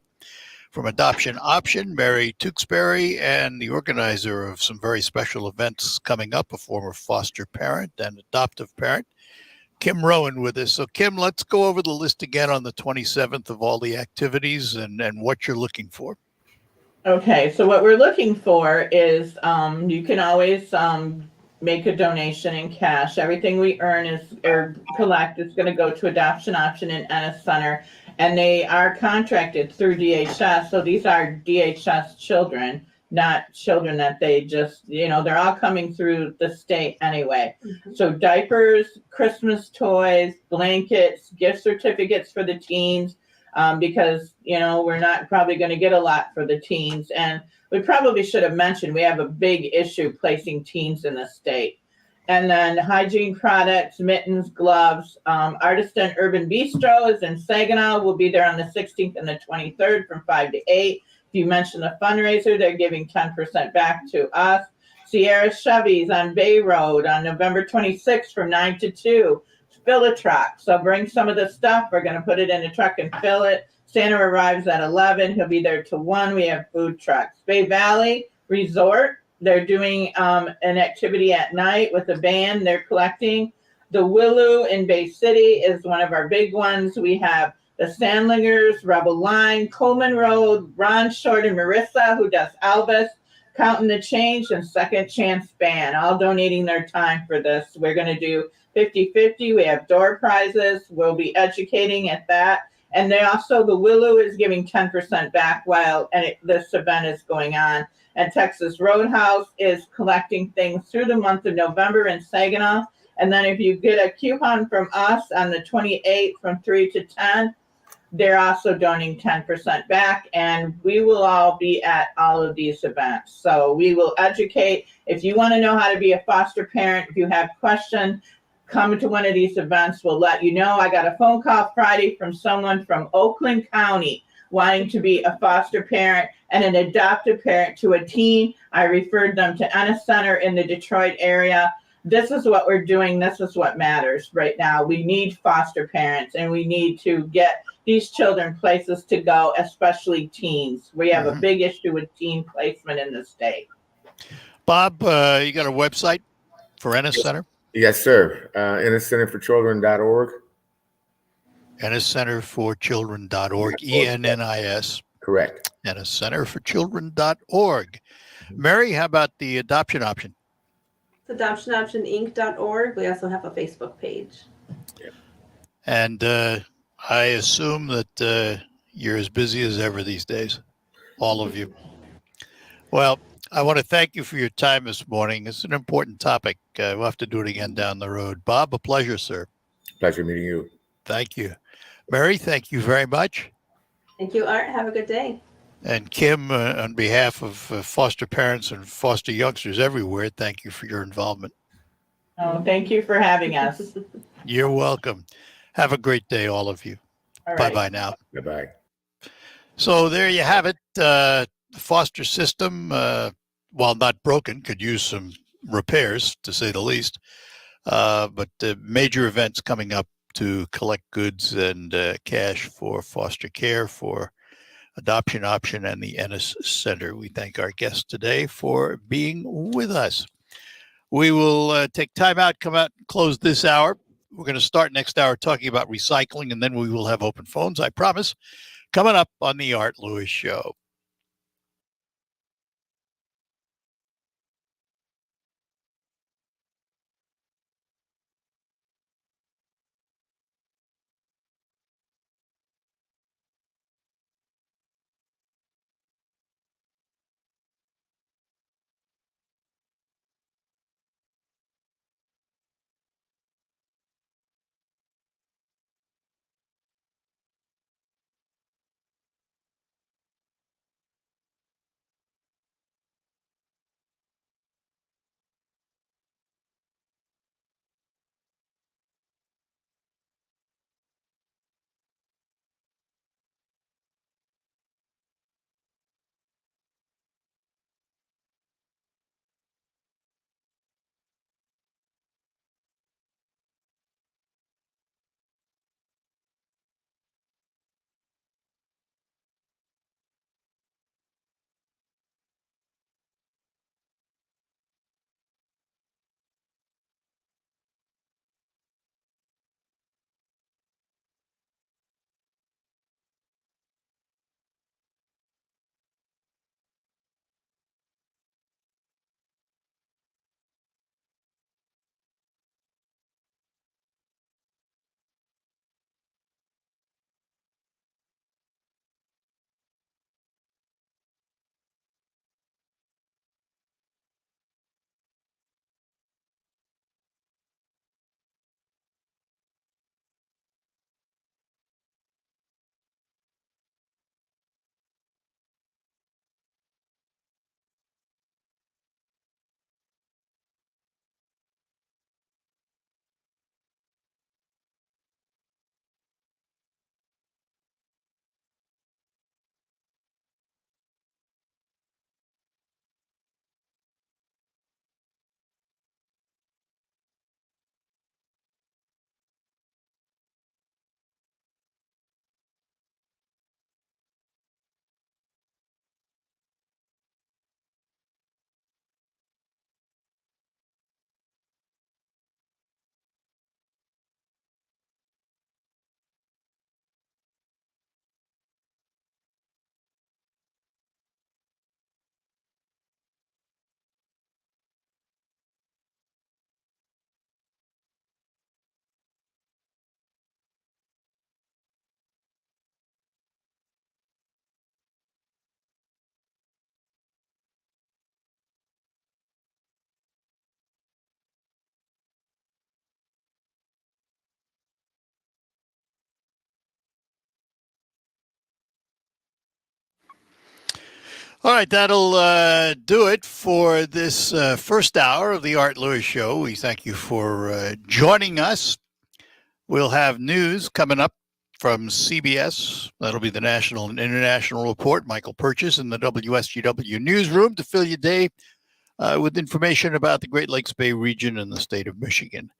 From Adoption Option, Mary Tewksbury, and the organizer of some very special events coming up, a former foster parent and adoptive parent, Kim Rowan, with us. So, Kim, let's go over the list again on the 27th of all the activities and what you're looking for. Okay, so what we're looking for is you can always make a donation in cash. Everything we earn is or collect is going to go to Adoption Option in Ennis Center, and they are contracted through DHS. So these are DHS children, not children that they just, they're all coming through the state anyway. Mhm. So diapers, Christmas toys, blankets, gift certificates for the teens, because we're not probably going to get a lot for the teens. And we probably should have mentioned we have a big issue placing teens in the state. And then hygiene products, mittens, gloves. Artisan Urban Bistro is in Saginaw. We'll be there on the 16th and the 23rd from 5 to 8. If you mention the fundraiser, they're giving 10% back to us. Sierra Chevy's on Bay Road on November 26th from 9 to 2. Fill a truck. So bring some of the stuff. We're going to put it in a truck and fill it. Santa arrives at 11. He'll be there till 1. We have food trucks. Bay Valley Resort. They're doing an activity at night with a band. They're collecting. The Willow in Bay City is one of our big ones. We have the Sandlingers, Rebel Line, Coleman Road, Ron Short and Marissa, who does Elvis, Counting the Change, and Second Chance Band, all donating their time for this. We're going to do 50-50. We have door prizes. We'll be educating at that. And they also, the Willow is giving 10% back while this event is going on. And Texas Roadhouse is collecting things through the month of November in Saginaw. And then if you get a coupon from us on the 28th from 3 to 10, they're also donating 10% back. And we will all be at all of these events. So we will educate. If you want to know how to be a foster parent, if you have questions, come to one of these events. We'll let you know. I got a phone call Friday from someone from Oakland County wanting to be a foster parent and an adoptive parent to a teen. I referred them to Ennis Center in the Detroit area. This is what we're doing. This is what matters right now. We need foster parents, and we need to get these children places to go, especially teens. We have a big issue with teen placement in the state. Bob, you got a website for Ennis Center? Yes, sir. EnnisCenterForChildren.org. EnnisCenterForChildren.org, ENNIS. Correct. EnnisCenterForChildren.org. Mary, how about the adoption option? It's adoptionoptioninc.org. We also have a Facebook page. And I assume that you're as busy as ever these days, all of you. Well, I want to thank you for your time this morning. It's an important topic. We'll have to do it again down the road. Bob, a pleasure, sir. Pleasure meeting you. Thank you. Mary, thank you very much. Thank you, Art. Have a good day. And Kim, on behalf of foster parents and foster youngsters everywhere, thank you for your involvement. Oh, thank you for having us. You're welcome. Have a great day, all of you. All right. Bye-bye now. Bye-bye. So there you have it. The foster system, while not broken, could use some repairs, to say the least. But the major events coming up to collect goods and cash for foster care, for Adoption Option and the Ennis Center. We thank our guests today for being with us. We will take time out, come out and close this hour. We're going to start next hour talking about recycling, and then we will have open phones, I promise, coming up on the Art Lewis Show. All right, that'll do it for this first hour of the Art Lewis Show. We thank you for joining us. We'll have news coming up from CBS. That'll be the National and International Report. Michael Purchase in the WSGW newsroom to fill your day with information about the Great Lakes Bay region and the state of Michigan.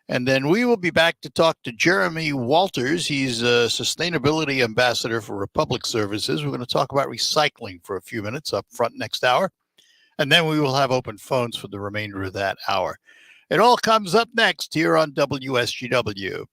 And then we will be back to talk to Jeremy Walters. He's a sustainability ambassador for Republic Services. We're going to talk about recycling for a few minutes up front next hour. And then we will have open phones for the remainder of that hour. It all comes up next here on WSGW.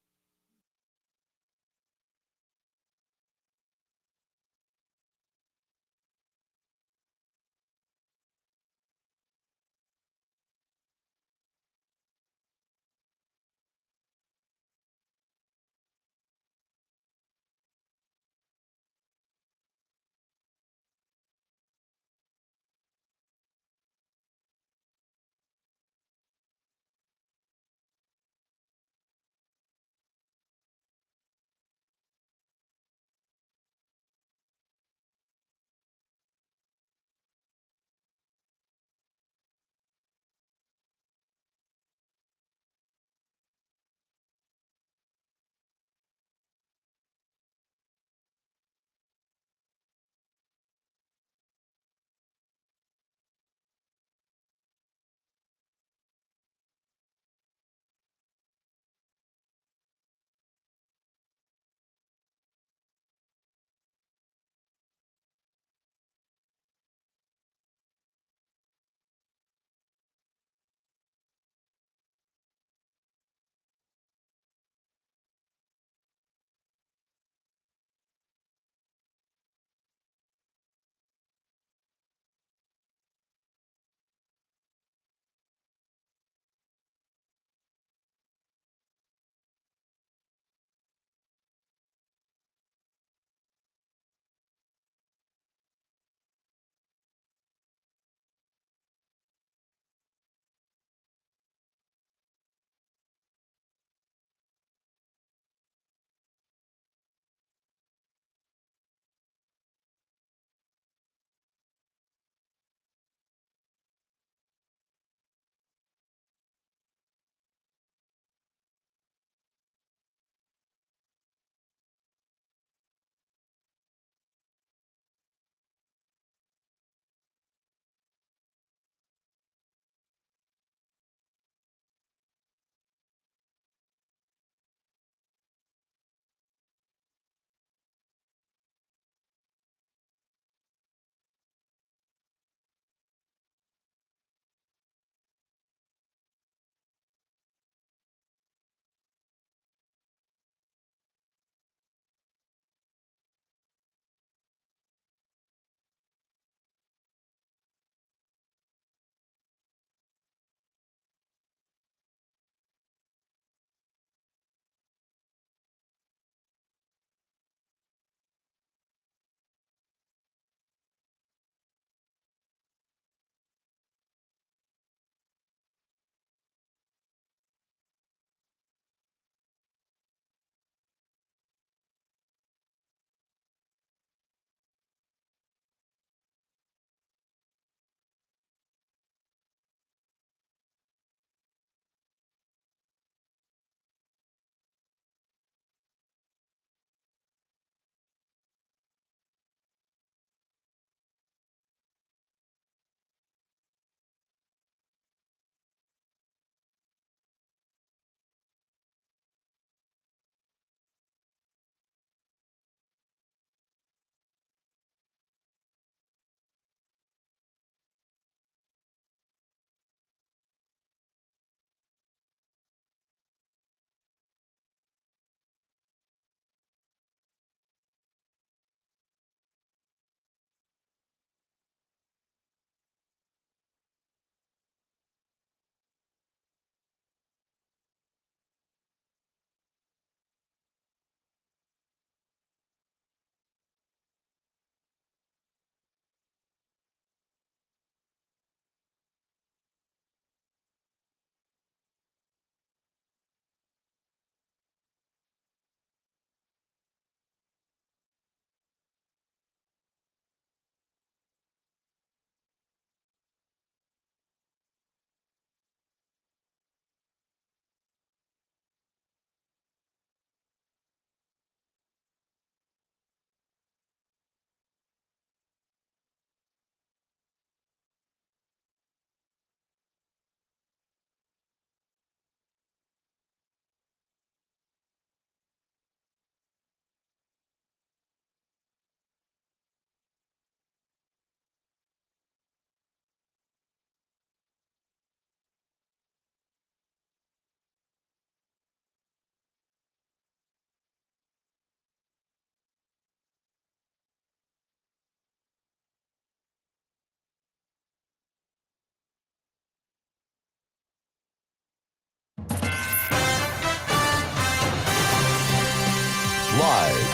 Live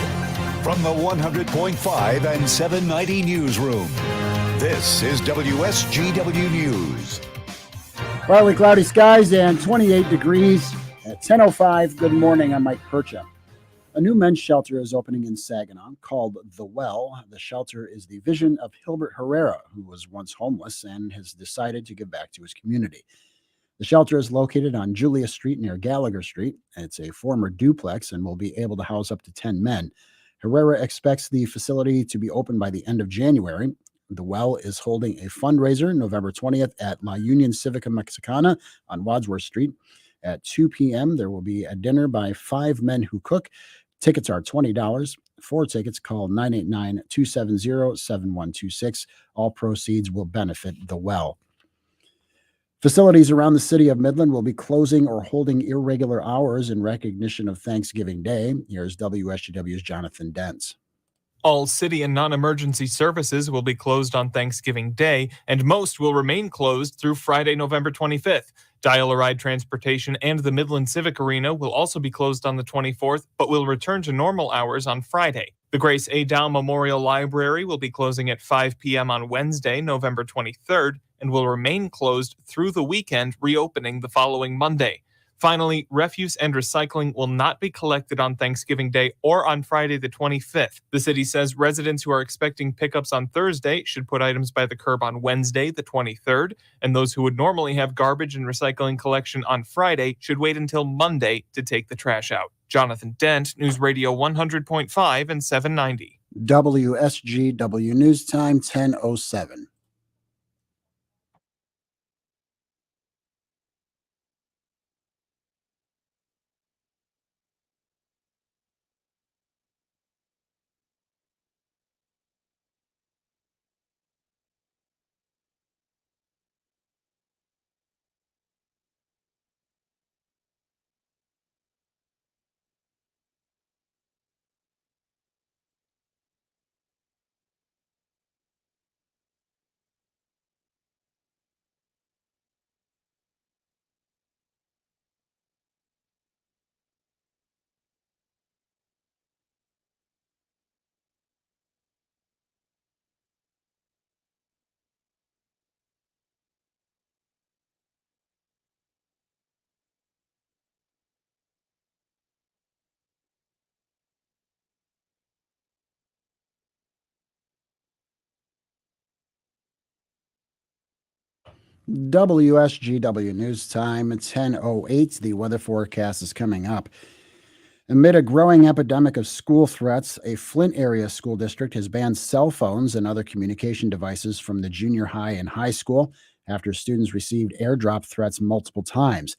from the 100.5 and 790 newsroom, this is WSGW News. Partly cloudy skies and 28 degrees at 10:05. Good morning. I'm Mike Percha. A new men's shelter is opening in Saginaw called The Well. The shelter is the vision of Hilbert Herrera, who was once homeless and has decided to give back to his community. The shelter is located on Julia Street near Gallagher Street. It's a former duplex and will be able to house up to 10 men. Herrera expects the facility to be open by the end of January. The Well is holding a fundraiser November 20th at La Union Civica Mexicana on Wadsworth Street. At 2 p.m., there will be a dinner by 5 men who cook. Tickets are $20. For tickets, call 989-270-7126. All proceeds will benefit The Well. Facilities around the city of Midland will be closing or holding irregular hours in recognition of Thanksgiving Day. Here's WSGW's Jonathan Dentz. All city and non-emergency services will be closed on Thanksgiving Day, and most will remain closed through Friday, November 25th. Dial-a-Ride Transportation and the Midland Civic Arena will also be closed on the 24th, but will return to normal hours on Friday. The Grace A. Dow Memorial Library will be closing at 5 p.m. on Wednesday, November 23rd, and will remain closed through the weekend, reopening the following Monday. Finally, refuse and recycling will not be collected on Thanksgiving Day or on Friday the 25th. The city says residents who are expecting pickups on Thursday should put items by the curb on Wednesday the 23rd, and those who would normally have garbage and recycling collection on Friday should wait until Monday to take the trash out. Jonathan Dent, News Radio 100.5 and 790. WSGW News Time, 10:07. WSGW News Time, 10:08. The weather forecast is coming up. Amid a growing epidemic of school threats, a Flint area school district has banned cell phones and other communication devices from the junior high and high school after students received airdrop threats multiple times.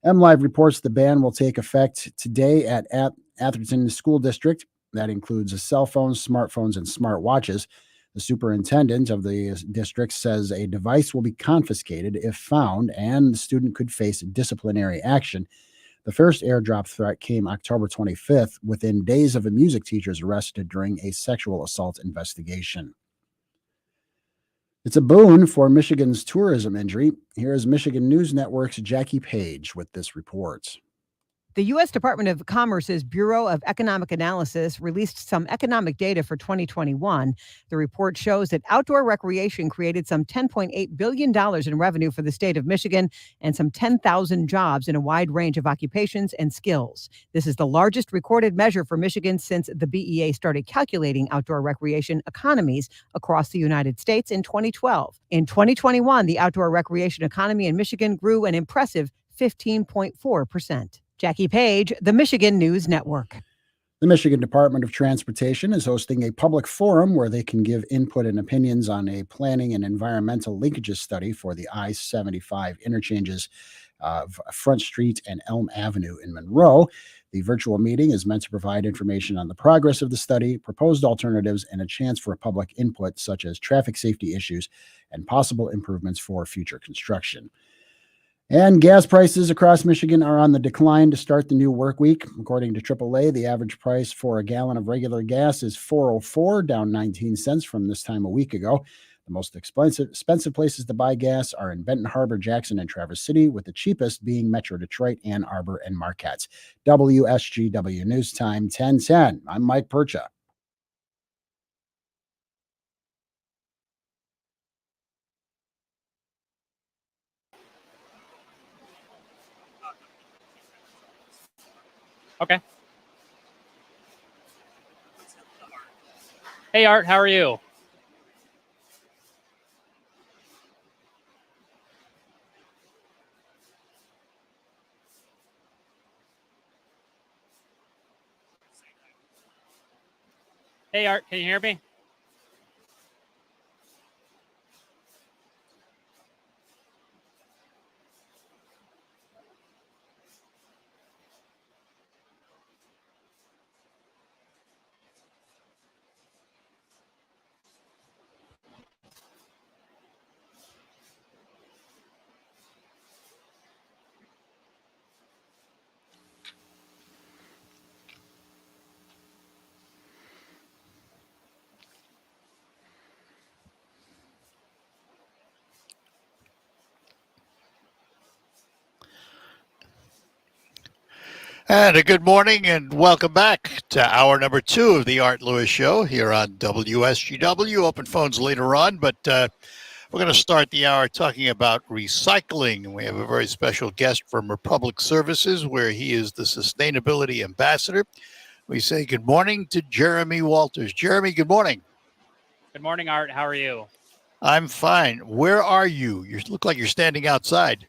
MLive reports the ban will take effect today at Atherton School District. That includes cell phones, smartphones, and smartwatches. The superintendent of the district says a device will be confiscated if found, and the student could face disciplinary action. The first airdrop threat came October 25th, within days of a music teacher's arrested during a sexual assault investigation. It's a boon for Michigan's tourism industry. Here is Michigan News Network's Jackie Page with this report. The U.S. Department of Commerce's Bureau of Economic Analysis released some economic data for 2021. The report shows that outdoor recreation created some $10.8 billion in revenue for the state of Michigan and some 10,000 jobs in a wide range of occupations and skills. This is the largest recorded measure for Michigan since the BEA started calculating outdoor recreation economies across the United States in 2012. In 2021, the outdoor recreation economy in Michigan grew an impressive 15.4%. Jackie Page, the Michigan News Network. The Michigan Department of Transportation is hosting a public forum where they can give input and opinions on a planning and environmental linkages study for the I-75 interchanges of Front Street and Elm Avenue in Monroe. The virtual meeting is meant to provide information on the progress of the study, proposed alternatives, and a chance for public input such as traffic safety issues and possible improvements for future construction. And gas prices across Michigan are on the decline to start the new work week. According to AAA, the average price for a gallon of regular gas is $4.04, down 19 cents from this time a week ago. The most expensive places to buy gas are in Benton Harbor, Jackson, and Traverse City, with the cheapest being Metro Detroit, Ann Arbor, and Marquette. WSGW News Time 1010. I'm Mike Percha. Okay. Hey, Art, how are you? Hey, Art, can you hear me? And a good morning and welcome back to hour number 2 of the Art Lewis Show here on WSGW. Open phones later on, but we're going to start the hour talking about recycling. And we have a very special guest from Republic Services, where he is the Sustainability Ambassador. We say good morning to Jeremy Walters. Jeremy, good morning. Good morning, Art. How are you? I'm fine. Where are you? You look like you're standing outside.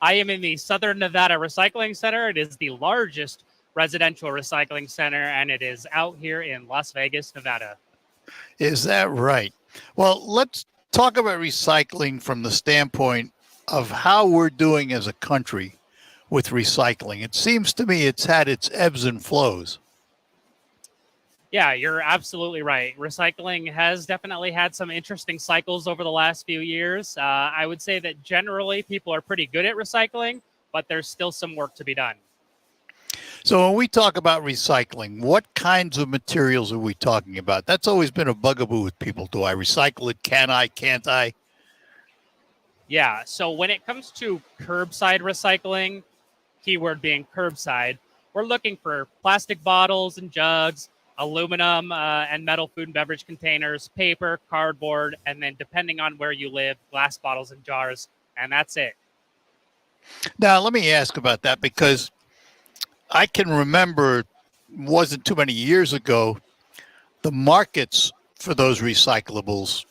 I am in the Southern Nevada Recycling Center. It is the largest residential recycling center, and it is out here in Las Vegas, Nevada. Is that right? Well, let's talk about recycling from the standpoint of how we're doing as a country with recycling. It seems to me it's had its ebbs and flows. Yeah, you're absolutely right. Recycling has definitely had some interesting cycles over the last few years. I would say that generally people are pretty good at recycling, but there's still some work to be done. So when we talk about recycling, what kinds of materials are we talking about? That's always been a bugaboo with people. Do I recycle it? Can I? Can't I? Yeah, so when it comes to curbside recycling, keyword being curbside, we're looking for plastic bottles and jugs, aluminum and metal food and beverage containers, paper, cardboard, and then depending on where you live, glass bottles and jars, and that's it. Now, let me ask about that, because I can remember, wasn't too many years ago, the markets for those recyclables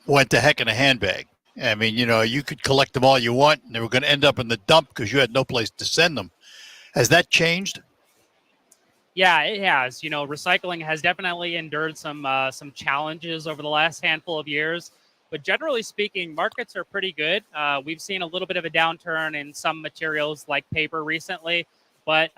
went to heck in a handbag. I mean, you could collect them all you want, and they were going to end up in the dump because you had no place to send them. Has that changed? Yeah, it has. Recycling has definitely endured some challenges over the last handful of years. But generally speaking, markets are pretty good. We've seen a little bit of a downturn in some materials like paper recently, but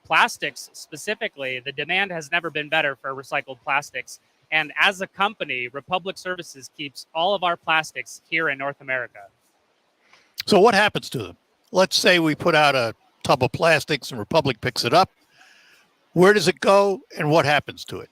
plastics specifically, the demand has never been better for recycled plastics. And as a company, Republic Services keeps all of our plastics here in North America. So what happens to them? Let's say we put out a tub of plastics and Republic picks it up. Where does it go and what happens to it?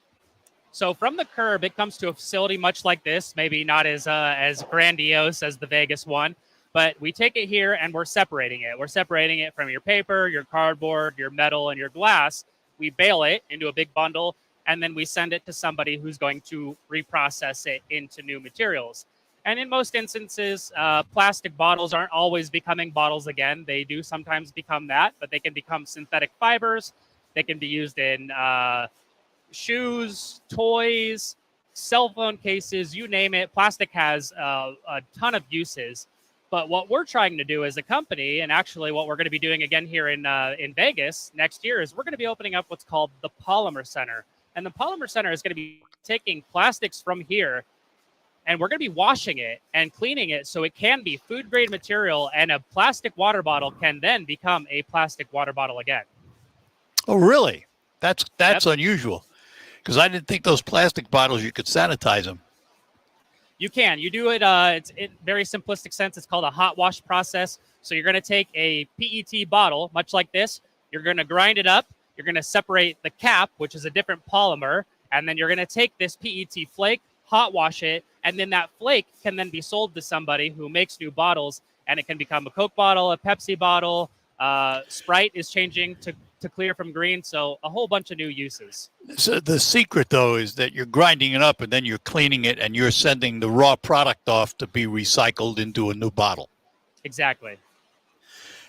So from the curb, it comes to a facility much like this, maybe not as grandiose as the Vegas one, but we take it here and we're separating it. We're separating it from your paper, your cardboard, your metal, and your glass. We bale it into a big bundle, and then we send it to somebody who's going to reprocess it into new materials. And in most instances, plastic bottles aren't always becoming bottles again. They do sometimes become that, but they can become synthetic fibers. They can be used in shoes, toys, cell phone cases, you name it. Plastic has a ton of uses. But what we're trying to do as a company, and actually what we're going to be doing again here in Vegas next year, is we're going to be opening up what's called the Polymer Center. And the Polymer Center is going to be taking plastics from here, and we're going to be washing it and cleaning it so it can be food grade material, and a plastic water bottle can then become a plastic water bottle again. Oh, really? That's unusual, because I didn't think those plastic bottles, you could sanitize them. You can. You do it. It's in very simplistic sense. It's called a hot wash process. So you're going to take a PET bottle, much like this. You're going to grind it up. You're going to separate the cap, which is a different polymer. And then you're going to take this PET flake, hot wash it, and then that flake can then be sold to somebody who makes new bottles, and it can become a Coke bottle, a Pepsi bottle. Sprite is changing to clear from green, so a whole bunch of new uses. So the secret, though, is that you're grinding it up and then you're cleaning it and you're sending the raw product off to be recycled into a new bottle. Exactly.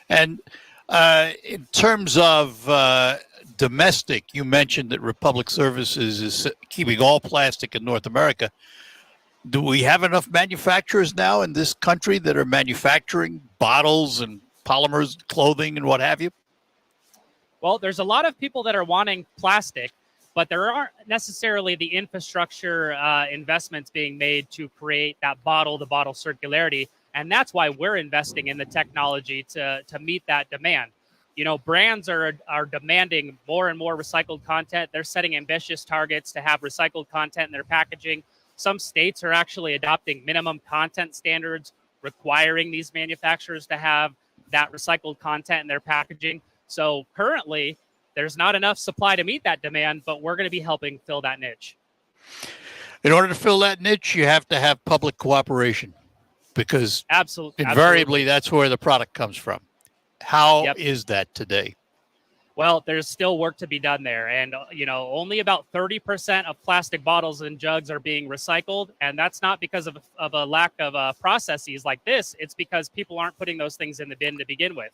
And in terms of domestic, you mentioned that Republic Services is keeping all plastic in North America. Do we have enough manufacturers now in this country that are manufacturing bottles and polymers, clothing, and what have you? Well, there's a lot of people that are wanting plastic, but there aren't necessarily the infrastructure investments being made to create that bottle-to-bottle circularity. And that's why we're investing in the technology to meet that demand. You know, brands are demanding more and more recycled content. They're setting ambitious targets to have recycled content in their packaging. Some states are actually adopting minimum content standards, requiring these manufacturers to have that recycled content in their packaging. So currently, there's not enough supply to meet that demand, but we're going to be helping fill that niche. In order to fill that niche, you have to have public cooperation, because Absolutely. invariably that's where the product comes from. How is that today? Well, there's still work to be done there. And, only about 30% of plastic bottles and jugs are being recycled. And that's not because of a lack of processes like this. It's because people aren't putting those things in the bin to begin with.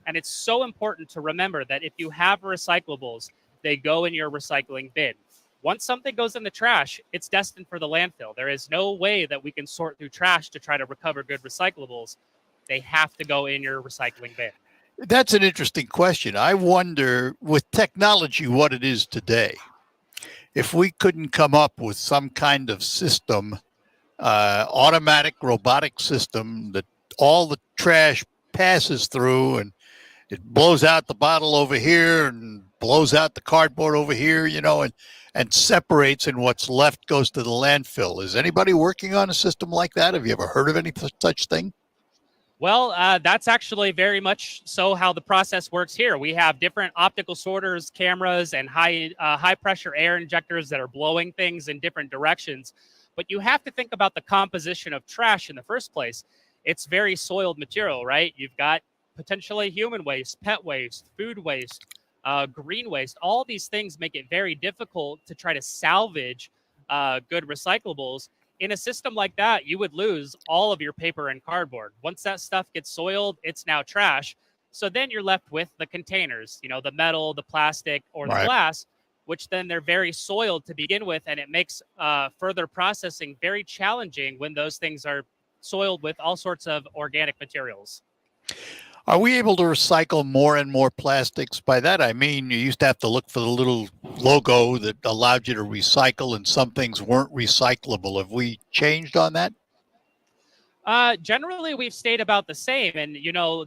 And it's so important to remember that if you have recyclables, they go in your recycling bin. Once something goes in the trash, it's destined for the landfill. There is no way that we can sort through trash to try to recover good recyclables. They have to go in your recycling bin. That's an interesting question. I wonder, with technology, what it is today. If we couldn't come up with some kind of system, automatic robotic system that all the trash passes through and it blows out the bottle over here and blows out the cardboard over here, and separates, and what's left goes to the landfill. Is anybody working on a system like that? Have you ever heard of any such thing? Well, that's actually very much so how the process works here. We have different optical sorters, cameras, and high pressure air injectors that are blowing things in different directions. But you have to think about the composition of trash in the first place. It's very soiled material, right? You've got potentially human waste, pet waste, food waste, green waste. All these things make it very difficult to try to salvage good recyclables. In a system like that, you would lose all of your paper and cardboard. Once that stuff gets soiled, it's now trash. So then you're left with the containers, the metal, the plastic, or the glass, which then they're very soiled to begin with. And it makes further processing very challenging when those things are soiled with all sorts of organic materials. Are we able to recycle more and more plastics? By that, I mean, you used to have to look for the little logo that allowed you to recycle, and some things weren't recyclable. Have we changed on that? Generally, we've stayed about the same. And,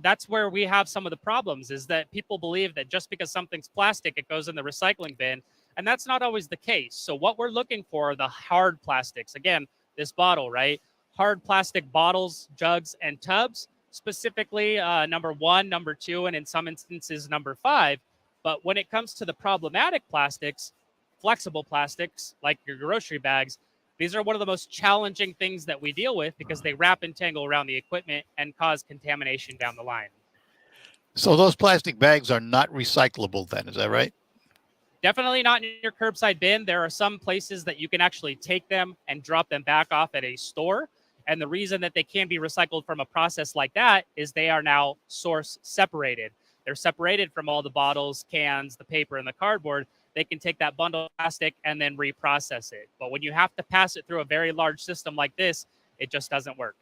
that's where we have some of the problems, is that people believe that just because something's plastic, it goes in the recycling bin. And that's not always the case. So what we're looking for are the hard plastics. Again, this bottle, right? Hard plastic bottles, jugs, and tubs. Specifically number 1, number 2, and in some instances number 5. But when it comes to the problematic plastics, flexible plastics like your grocery bags, these are one of the most challenging things that we deal with because they wrap and tangle around the equipment and cause contamination down the line. So those plastic bags are not recyclable then, is that right? Definitely not in your curbside bin. There are some places that you can actually take them and drop them back off at a store. And the reason that they can be recycled from a process like that is they are now source separated. They're separated from all the bottles, cans, the paper, and the cardboard. They can take that bundle of plastic and then reprocess it. But when you have to pass it through a very large system like this, it just doesn't work.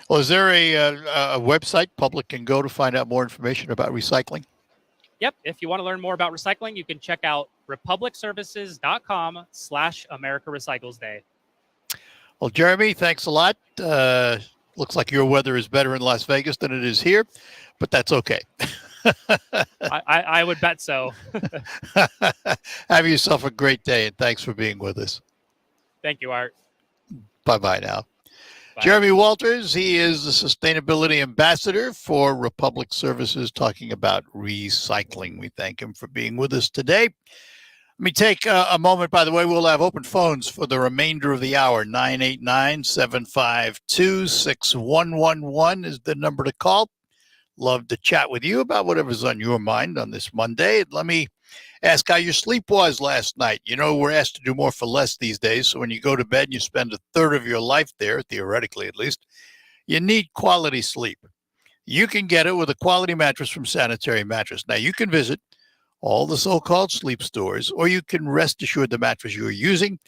Well, is there a website public can go to find out more information about recycling? Yep. If you want to learn more about recycling, you can check out republicservices.com/America Recycles Day. Well, Jeremy, thanks a lot. Looks like your weather is better in Las Vegas than it is here, but that's okay. I would bet so. Have yourself a great day, and thanks for being with us. Thank you, Art. Bye-bye now. Bye. Jeremy Walters, he is the Sustainability Ambassador for Republic Services, talking about recycling. We thank him for being with us today. Let me take a moment, by the way. We'll have open phones for the remainder of the hour. 989-752-6111 is the number to call. Love to chat with you about whatever's on your mind on this Monday. Let me ask how your sleep was last night. You know, we're asked to do more for less these days. So when you go to bed and you spend a third of your life there, theoretically at least, you need quality sleep. You can get it with a quality mattress from Sanitary Mattress. Now, you can visit all the so-called sleep stores, or you can rest assured the mattress you're using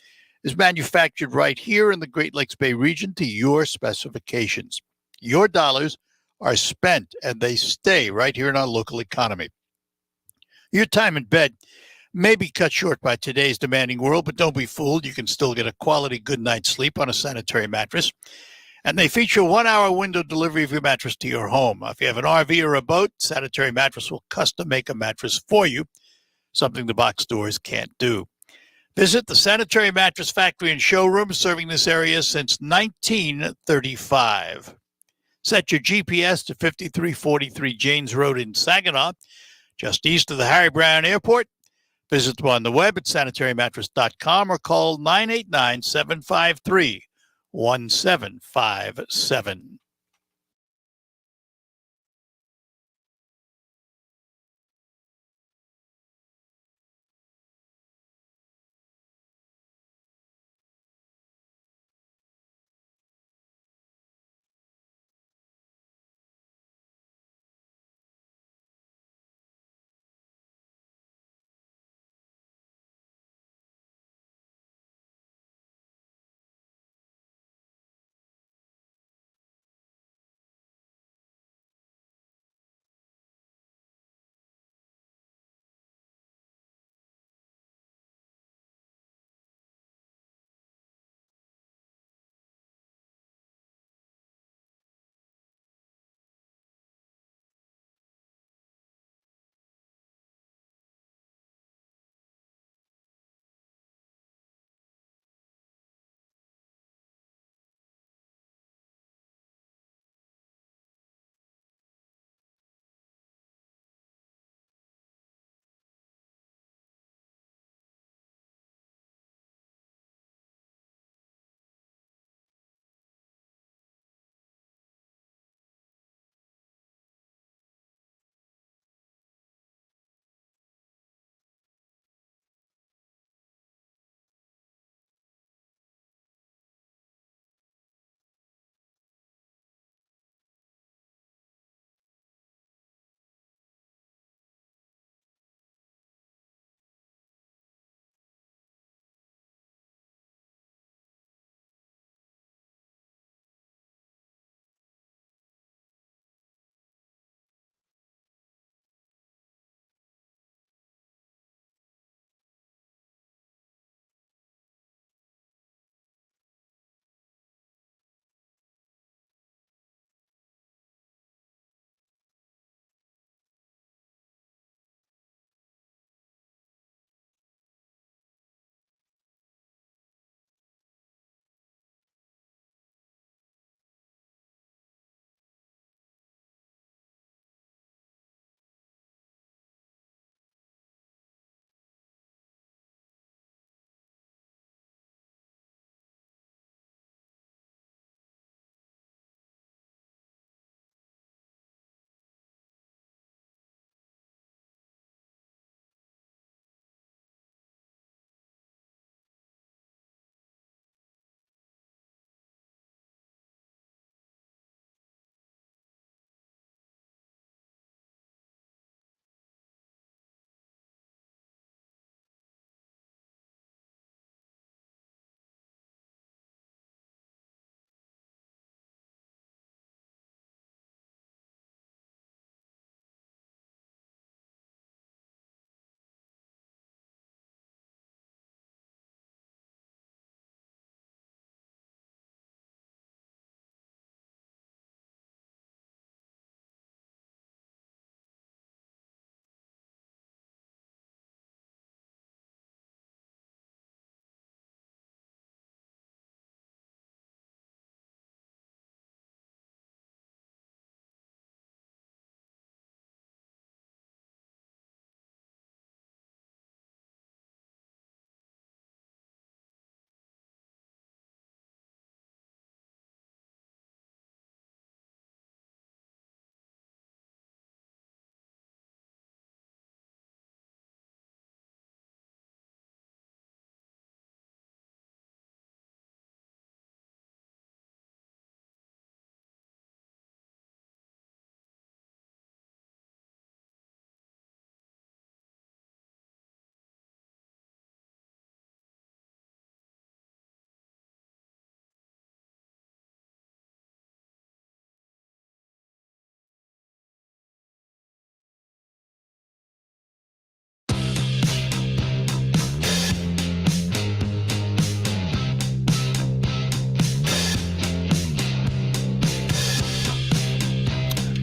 is manufactured right here in the Great Lakes Bay region to your specifications. Your dollars are spent and they stay right here in our local economy. Your time in bed may be cut short by today's demanding world, but don't be fooled. You can still get a quality good night's sleep on a Sanitary Mattress. And they feature a 1-hour window delivery of your mattress to your home. If you have an RV or a boat, Sanitary Mattress will custom make a mattress for you, something the box stores can't do. Visit the Sanitary Mattress Factory and Showroom, serving this area since 1935. Set your GPS to 5343 Janes Road in Saginaw, just east of the Harry Brown Airport. Visit them on the web at sanitarymattress.com or call 989-753-1757.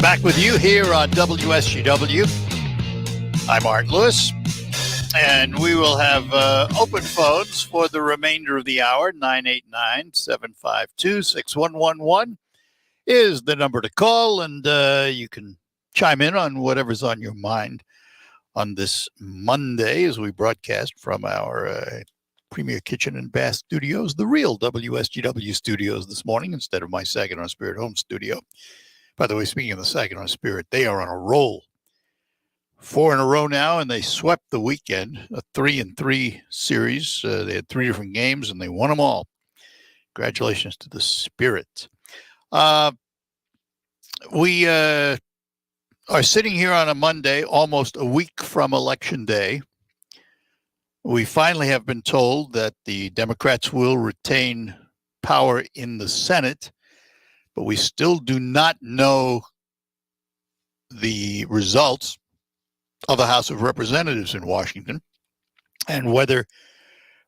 Back with you here on WSGW. I'm Art Lewis, and we will have open phones for the remainder of the hour. 989-752-6111 is the number to call, and you can chime in on whatever's on your mind on this Monday as we broadcast from our Premier Kitchen and Bath Studios, the real WSGW studios this morning instead of my Saginaw Spirit home studio. By the way, speaking of the Saginaw Spirit, they are on a roll. 4 in a row now, and they swept the weekend, a 3-3 series. They had 3 different games, and they won them all. Congratulations to the Spirit. We are sitting here on a Monday, almost a week from Election Day. We finally have been told that the Democrats will retain power in the Senate, but we still do not know the results of the House of Representatives in Washington and whether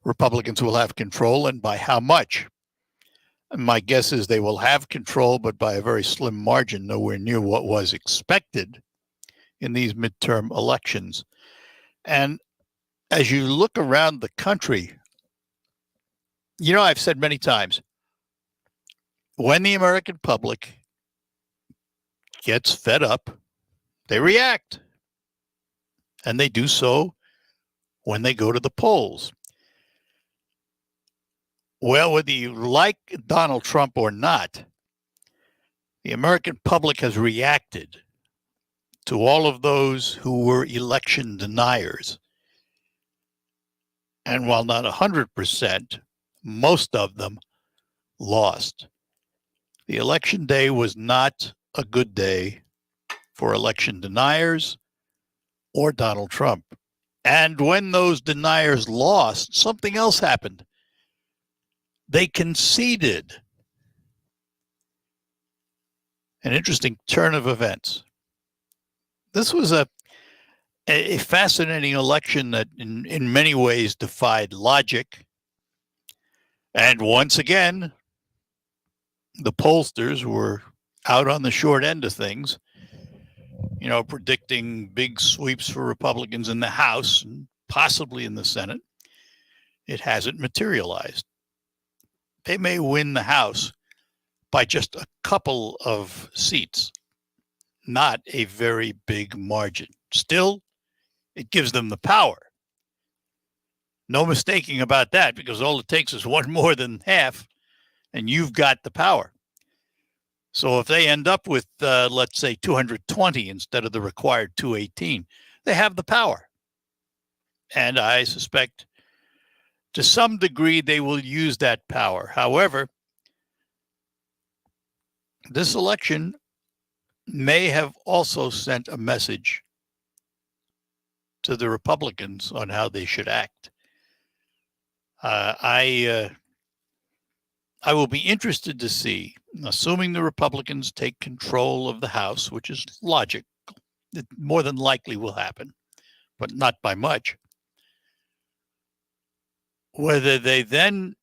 Republicans will have control and by how much. My guess is they will have control, but by a very slim margin, nowhere near what was expected in these midterm elections. And as you look around the country, you know, I've said many times, when the American public gets fed up, they react. And they do so when they go to the polls. Well, whether you like Donald Trump or not, the American public has reacted to all of those who were election deniers. And while not 100%, most of them lost. The election day was not a good day for election deniers or Donald Trump. And when those deniers lost, something else happened. They conceded. An interesting turn of events. This was a fascinating election that in many ways defied logic. And once again, the pollsters were out on the short end of things, you know, predicting big sweeps for Republicans in the House and possibly in the Senate. It hasn't materialized. They may win the House by just a couple of seats, not a very big margin. Still, it gives them the power. No mistaking about that, because all it takes is one more than half, and you've got the power. So if they end up with, let's say, 220 instead of the required 218, they have the power. And I suspect to some degree they will use that power. However, this election may have also sent a message to the Republicans on how they should act. I will be interested to see, assuming the Republicans take control of the House, which is logical, it more than likely will happen, but not by much, whether they then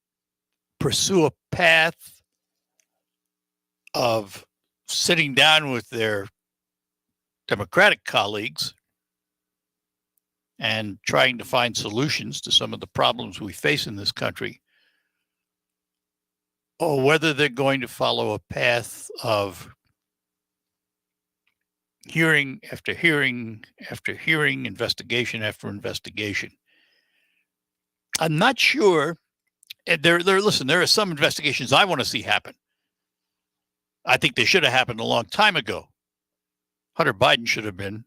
pursue a path of sitting down with their Democratic colleagues and trying to find solutions to some of the problems we face in this country, or whether they're going to follow a path of hearing after hearing after hearing, investigation after investigation. I'm not sure. Listen, there are some investigations I want to see happen. I think they should have happened a long time ago. Hunter Biden should have been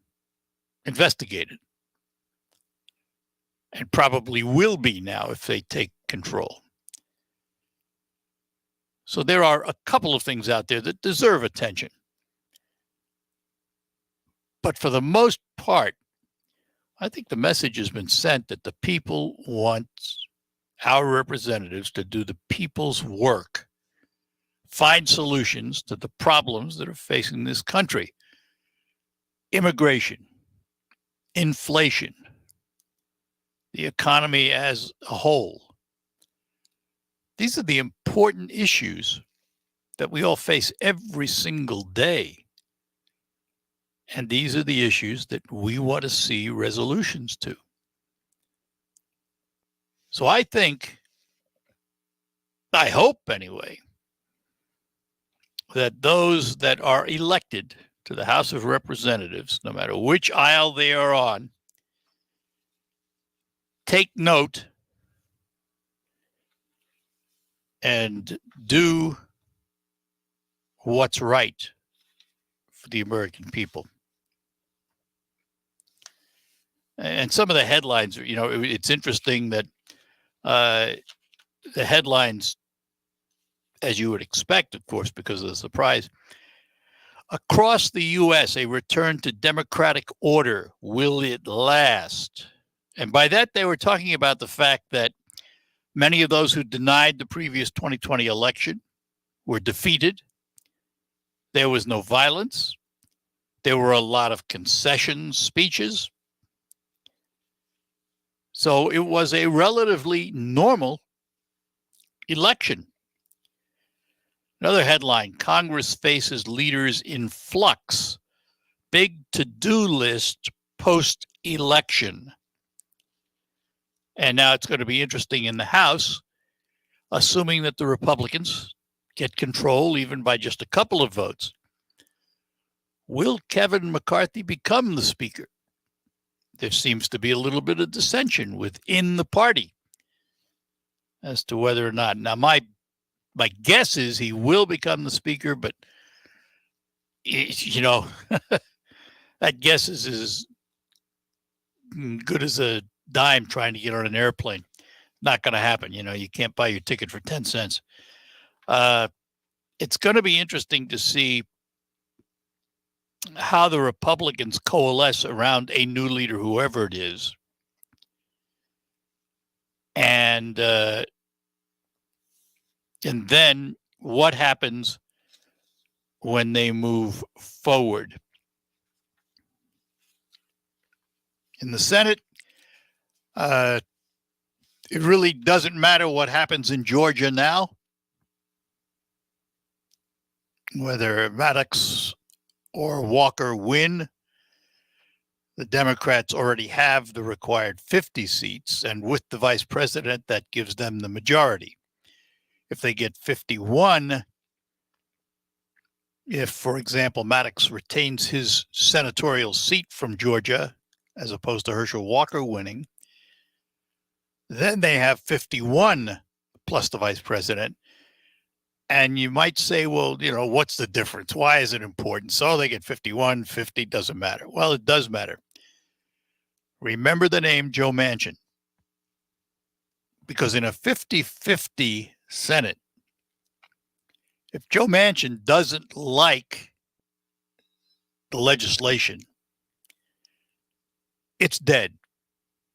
investigated, and probably will be now if they take control. So there are a couple of things out there that deserve attention. But for the most part, I think the message has been sent that the people want our representatives to do the people's work, find solutions to the problems that are facing this country. Immigration, inflation, the economy as a whole. These are the important issues that we all face every single day. And these are the issues that we want to see resolutions to. So I hope anyway, that those that are elected to the House of Representatives, no matter which aisle they are on, take note and do what's right for the American people. And some of the headlines are, it's interesting that the headlines, as you would expect, of course, because of the surprise, across the U.S., a return to democratic order, will it last? And by that, they were talking about the fact that many of those who denied the previous 2020 election were defeated. There was no violence. There were a lot of concession speeches. So it was a relatively normal election. Another headline: Congress faces leaders in flux. Big to-do list post-election. And now it's going to be interesting in the House, assuming that the Republicans get control even by just a couple of votes. Will Kevin McCarthy become the Speaker? There seems to be a little bit of dissension within the party as to whether or not. Now, my guess is he will become the Speaker, but, that guess is as good as a dime trying to get on an airplane. Not going to happen. You can't buy your ticket for 10 cents. It's going to be interesting to see how the Republicans coalesce around a new leader, whoever it is. And then what happens when they move forward. In the Senate, it really doesn't matter what happens in Georgia now, whether Maddox or Walker win. The Democrats already have the required 50 seats, and with the vice president, that gives them the majority. If they get 51, if, for example, Maddox retains his senatorial seat from Georgia, as opposed to Herschel Walker winning, then they have 51 plus the vice president. And you might say, well, what's the difference? Why is it important? So they get 51, 50, doesn't matter. Well, it does matter. Remember the name Joe Manchin. Because in a 50-50 Senate, if Joe Manchin doesn't like the legislation, it's dead,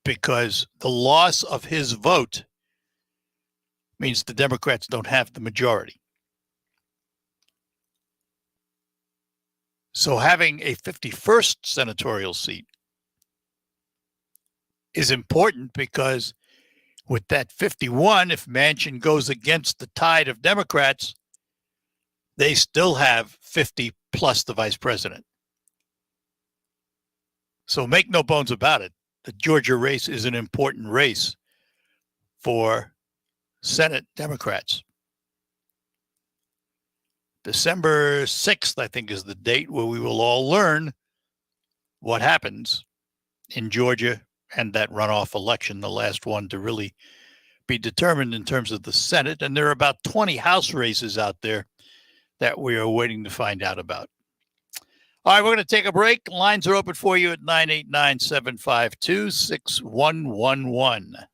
because the loss of his vote means the Democrats don't have the majority. So having a 51st senatorial seat is important, because with that 51, if Manchin goes against the tide of Democrats, they still have 50 plus the vice president. So make no bones about it, the Georgia race is an important race for Senate Democrats. December 6th, I think, is the date where we will all learn what happens in Georgia and that runoff election, the last one to really be determined in terms of the Senate. And there are about 20 House races out there that we are waiting to find out about. All right, we're going to take a break. Lines are open for you at 989-752-6111.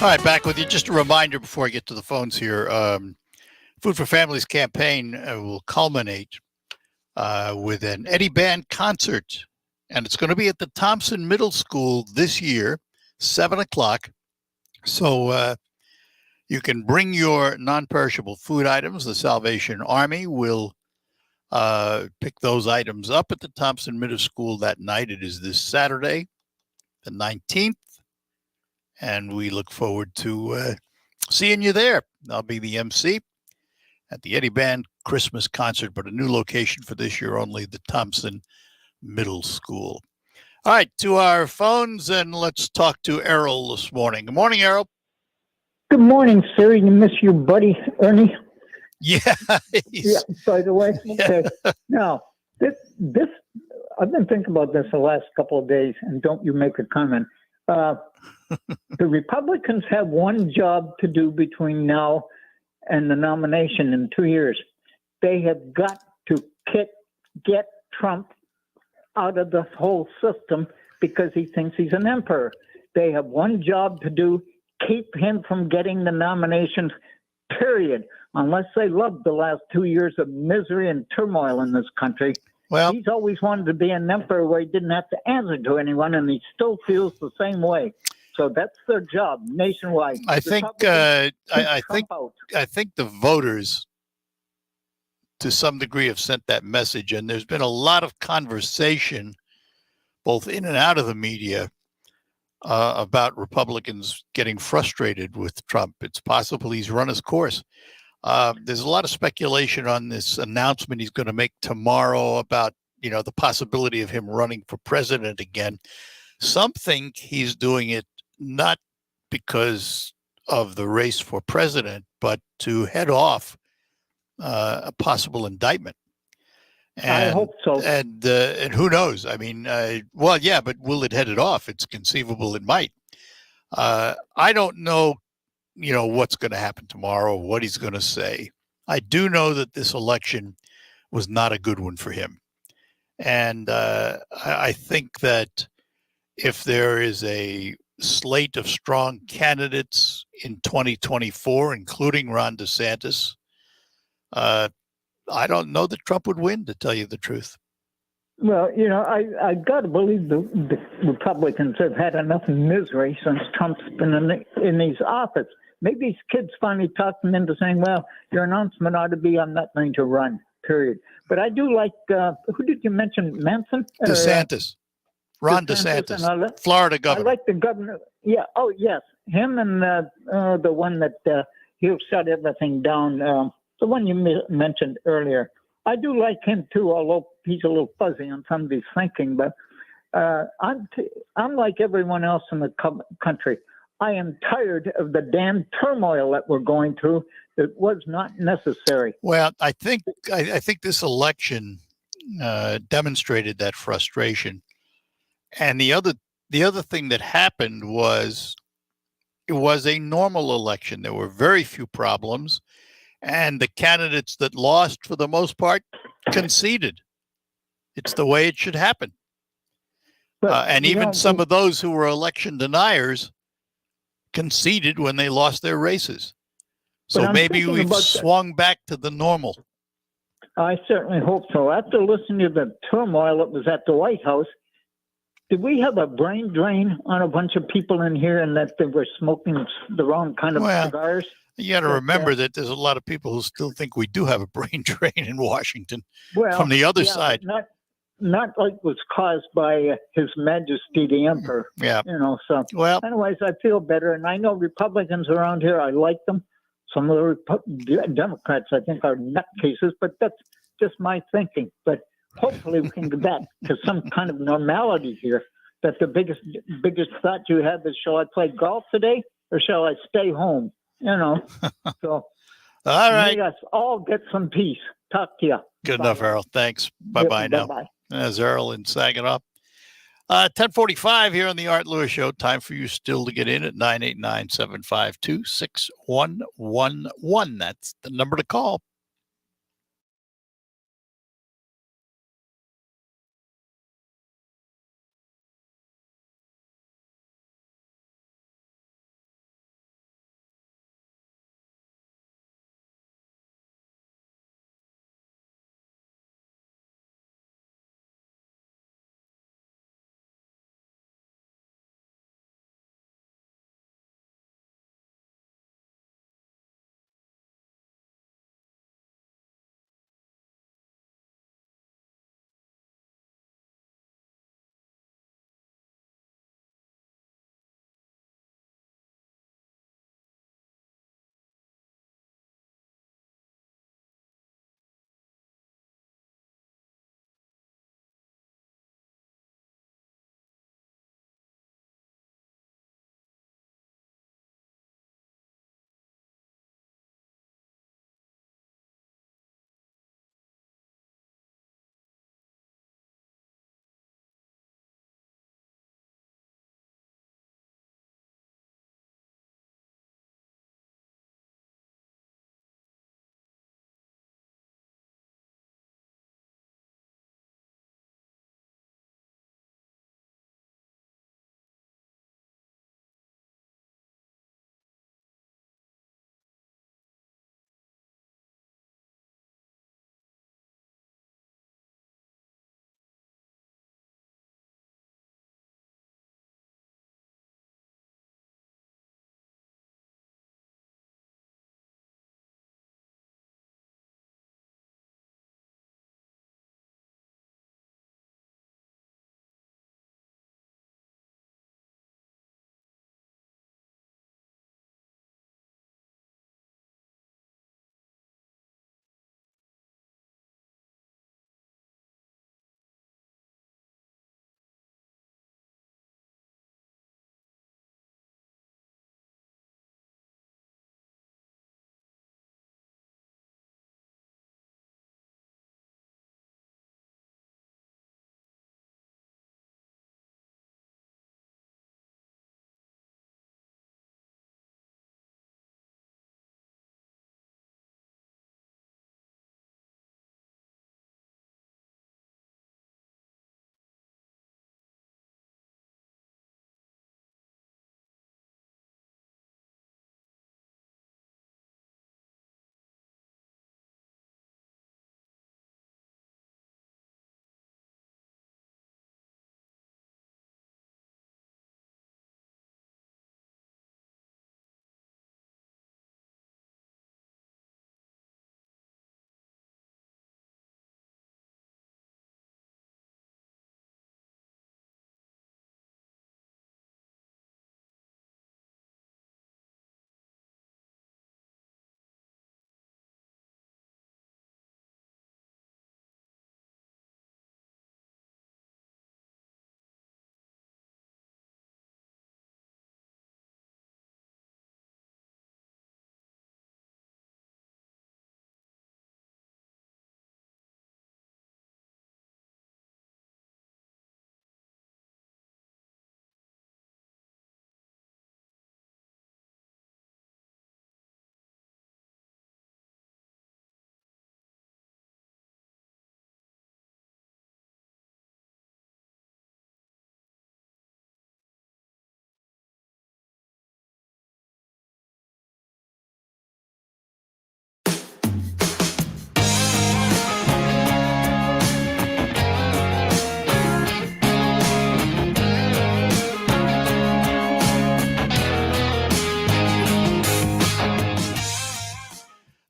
All right, back with you. Just a reminder before I get to the phones here. Food for Families campaign will culminate with an Eddie Band concert, and it's going to be at the Thompson Middle School this year, 7 o'clock. So you can bring your non-perishable food items. The Salvation Army will pick those items up at the Thompson Middle School that night. It is this Saturday, the 19th, and we look forward to seeing you there. I'll be the MC at the Eddie Band Christmas concert, but a new location for this year only, the Thompson Middle School. All right, to our phones, and let's talk to Errol this morning. Good morning, Errol. Good morning, sir. You miss your buddy, Ernie? Yeah. Yeah, by the way. Okay. Now, this I've been thinking about this the last couple of days, and don't you make a comment. The Republicans have one job to do between now and the nomination in 2 years. They have got to get Trump out of the whole system because he thinks he's an emperor. They have one job to do, keep him from getting the nominations, period. Unless they love the last 2 years of misery and turmoil in this country. Well, he's always wanted to be an emperor where he didn't have to answer to anyone, and he still feels the same way. So that's their job nationwide. I think I think the voters, to some degree, have sent that message, and there's been a lot of conversation, both in and out of the media, about Republicans getting frustrated with Trump. It's possible he's run his course. There's a lot of speculation on this announcement he's going to make tomorrow about, the possibility of him running for president again. Some think he's doing it not because of the race for president, but to head off a possible indictment. And, I hope so. And who knows? I mean, well, yeah, but will it head it off? It's conceivable it might. I don't know, what's going to happen tomorrow, what he's going to say. I do know that this election was not a good one for him. And I think that if there is a slate of strong candidates in 2024, including Ron DeSantis, I don't know that Trump would win, to tell you the truth. Well, I got to believe the Republicans have had enough misery since Trump's been in his office. Maybe these kids finally talked them into saying, well, your announcement ought to be, I'm not going to run, period. But I do like, who did you mention, Manson? DeSantis. Ron DeSantis, Florida governor. I like the governor. Yeah. Oh, yes. Him and the one that he'll shut everything down. The one you mentioned earlier. I do like him too, although he's a little fuzzy on some of his thinking. But I'm like everyone else in the country. I am tired of the damn turmoil that we're going through. It was not necessary. Well, I think this election demonstrated that frustration. And the other thing that happened was it was a normal election. There were very few problems, and the candidates that lost, for the most part, conceded. It's the way it should happen. And even some of those who were election deniers conceded when they lost their races. So maybe we've swung back to the normal. I certainly hope so. After listening to the turmoil that was at the White House, did we have a brain drain on a bunch of people in here and that they were smoking the wrong kind of cigars? You got to remember that there's a lot of people who still think we do have a brain drain in Washington from the other side. Not like was caused by His Majesty the Emperor. Yeah. So anyways, I feel better. And I know Republicans around here, I like them. Some of the Democrats, I think, are nutcases, but that's just my thinking. But hopefully we can get back to some kind of normality here. That the biggest thought you have is, shall I play golf today or shall I stay home? So all right. May us all get some peace. Talk to you. Good enough, Errol. Thanks. Bye-bye now. Bye-bye. There's Errol in Saginaw. 10:45 here on the Art Lewis Show. Time for you still to get in at 989-752-6111. That's the number to call.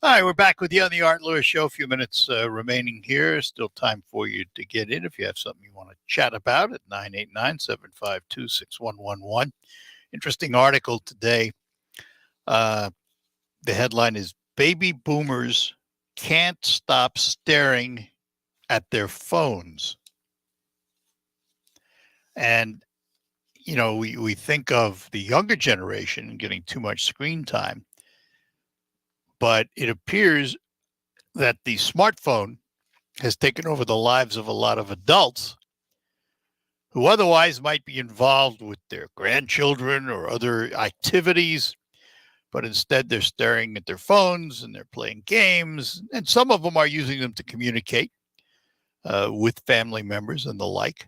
All right, we're back with you on the Art Lewis Show. A few minutes remaining here. Still time for you to get in if you have something you want to chat about at 989-752-6111. Interesting article today. The headline is Baby Boomers Can't Stop Staring at Their Phones. And, you know, we think of the younger generation getting too much screen time, but it appears that the smartphone has taken over the lives of a lot of adults who otherwise might be involved with their grandchildren or other activities, but instead they're staring at their phones and they're playing games, and some of them are using them to communicate with family members and the like.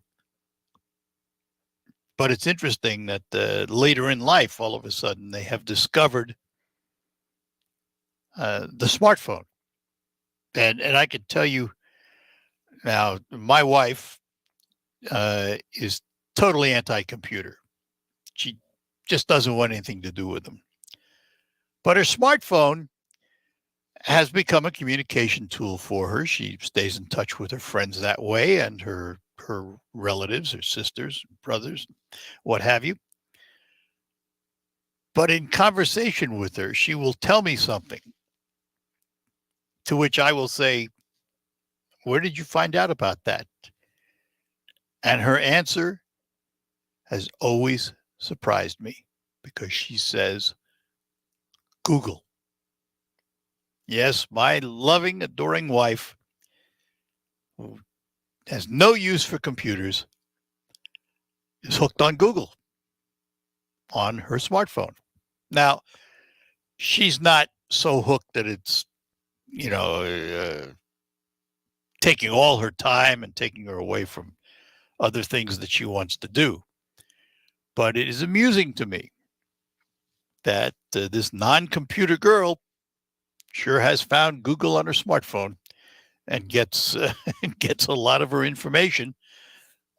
But it's interesting that later in life, all of a sudden, they have discovered the smartphone. And I could tell you now, my wife is totally anti-computer. She just doesn't want anything to do with them. But her smartphone has become a communication tool for her. She stays in touch with her friends that way, and her relatives, her sisters, brothers, what have you. But in conversation with her, she will tell me something to which I will say, where did you find out about that? And her answer has always surprised me because she says, Google. Yes, my loving, adoring wife, who has no use for computers, is hooked on Google on her smartphone. Now, she's not so hooked that it's, you know, taking all her time and taking her away from other things that she wants to do. But it is amusing to me that this non-computer girl sure has found Google on her smartphone and gets a lot of her information.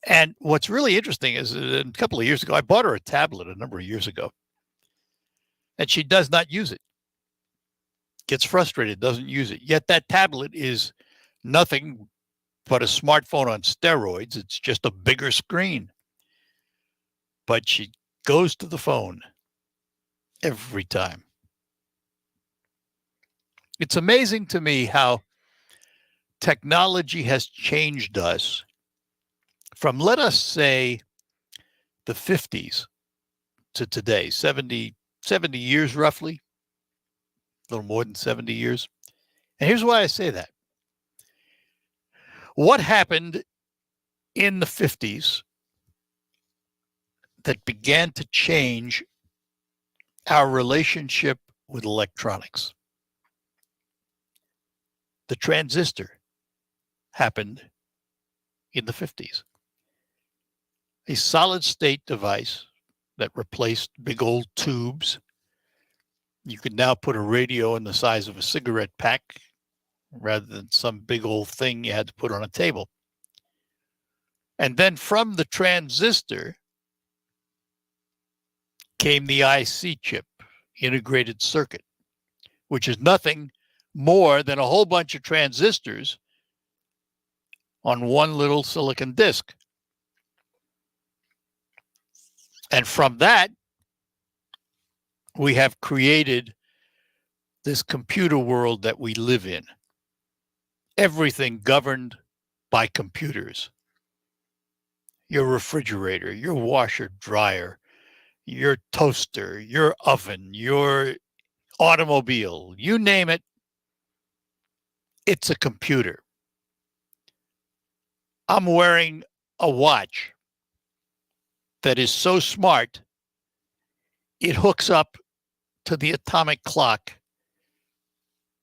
And what's really interesting is a couple of years ago, I bought her a tablet a number of years ago, and she does not use it. Gets frustrated, doesn't use it. Yet that tablet is nothing but a smartphone on steroids. It's just a bigger screen. But she goes to the phone every time. It's amazing to me how technology has changed us from, let us say, the 50s to today, 70 years roughly, a little more than 70 years. And here's why I say that. What happened in the 50s that began to change our relationship with electronics? The transistor happened in the 50s. A solid state device that replaced big old tubes. You could now put a radio in the size of a cigarette pack rather than some big old thing you had to put on a table. And then from the transistor came the IC chip, integrated circuit, which is nothing more than a whole bunch of transistors on one little silicon disk. And from that, we have created this computer world that we live in. Everything governed by computers. Your refrigerator, your washer, dryer, your toaster, your oven, your automobile, you name it, it's a computer. I'm wearing a watch that is so smart, it hooks up to the atomic clock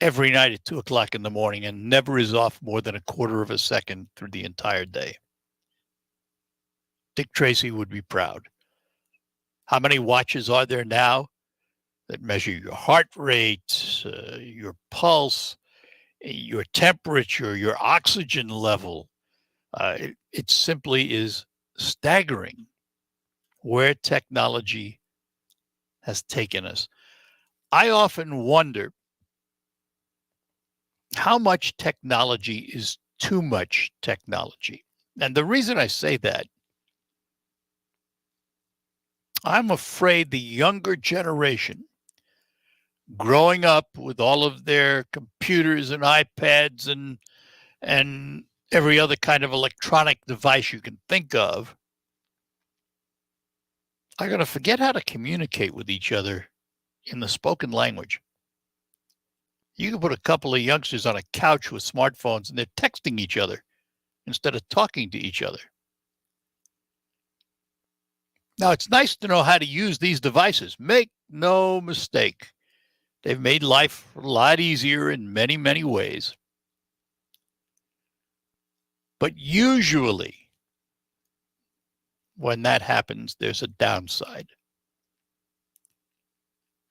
every night at 2 o'clock in the morning and never is off more than a quarter of a second through the entire day. Dick Tracy would be proud. How many watches are there now that measure your heart rate, your pulse, your temperature, your oxygen level? It simply is staggering where technology has taken us. I often wonder how much technology is too much technology. And the reason I say that, I'm afraid the younger generation growing up with all of their computers and iPads and every other kind of electronic device you can think of are going to forget how to communicate with each other in the spoken language. You can put a couple of youngsters on a couch with smartphones and they're texting each other instead of talking to each other. Now, it's nice to know how to use these devices. Make no mistake. They've made life a lot easier in many, many ways. But usually, when that happens, there's a downside.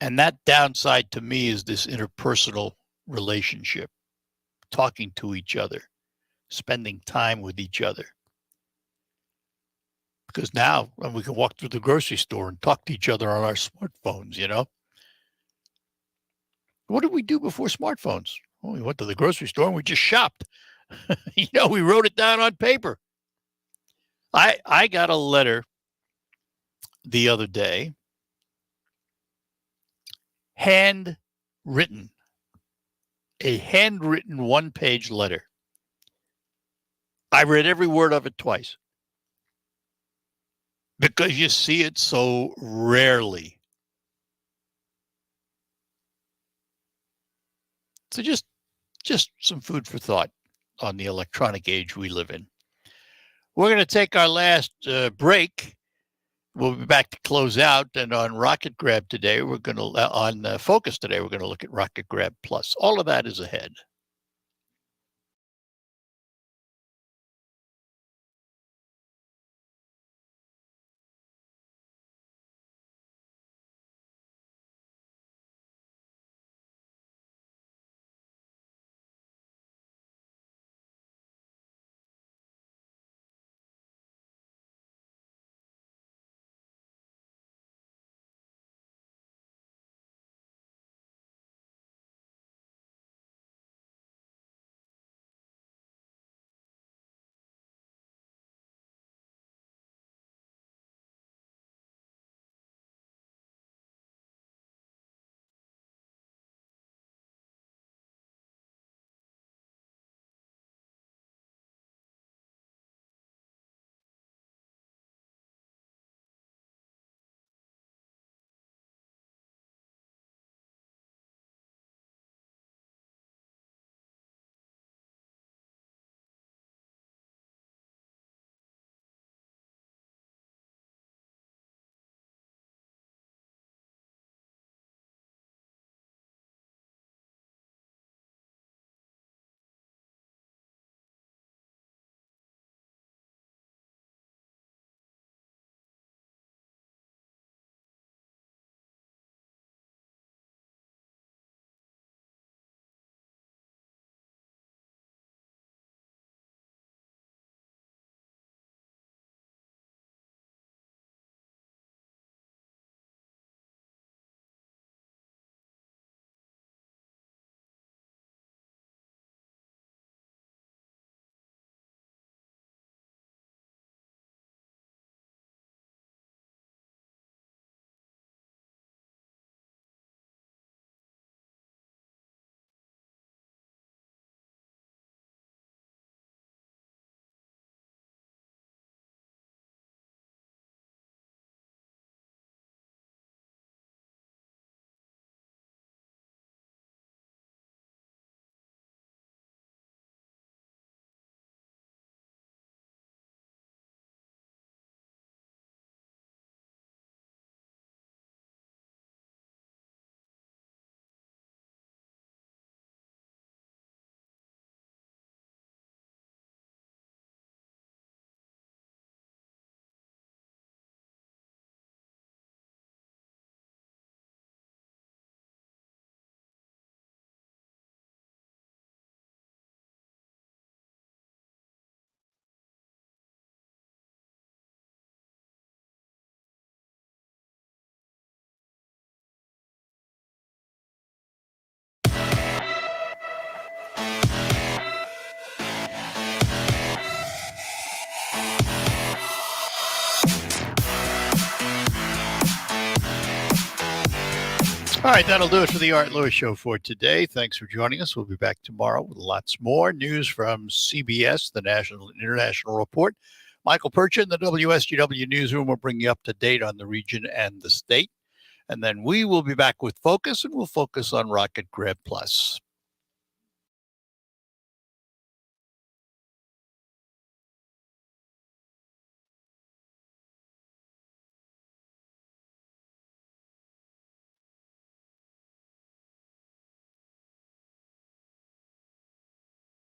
And that downside to me is this interpersonal relationship, talking to each other, spending time with each other. Because now we can walk through the grocery store and talk to each other on our smartphones, you know? What did we do before smartphones? Well, we went to the grocery store and we just shopped. We wrote it down on paper. I got a letter the other day, handwritten, a handwritten one-page letter. I read every word of it twice because you see it so rarely. So just some food for thought on the electronic age we live in. We're going to take our last break. We'll be back to close out. And on Rocket Grab today, on Focus today, we're going to look at Rocket Grab Plus. All of that is ahead. All right, that'll do it for the Art Lewis Show for today. Thanks for joining us. We'll be back tomorrow with lots more news from CBS, the National and International Report. Michael Percha in the WSGW newsroom will bring you up to date on the region and the state. And then we will be back with Focus, and we'll focus on Rocket Grab Plus.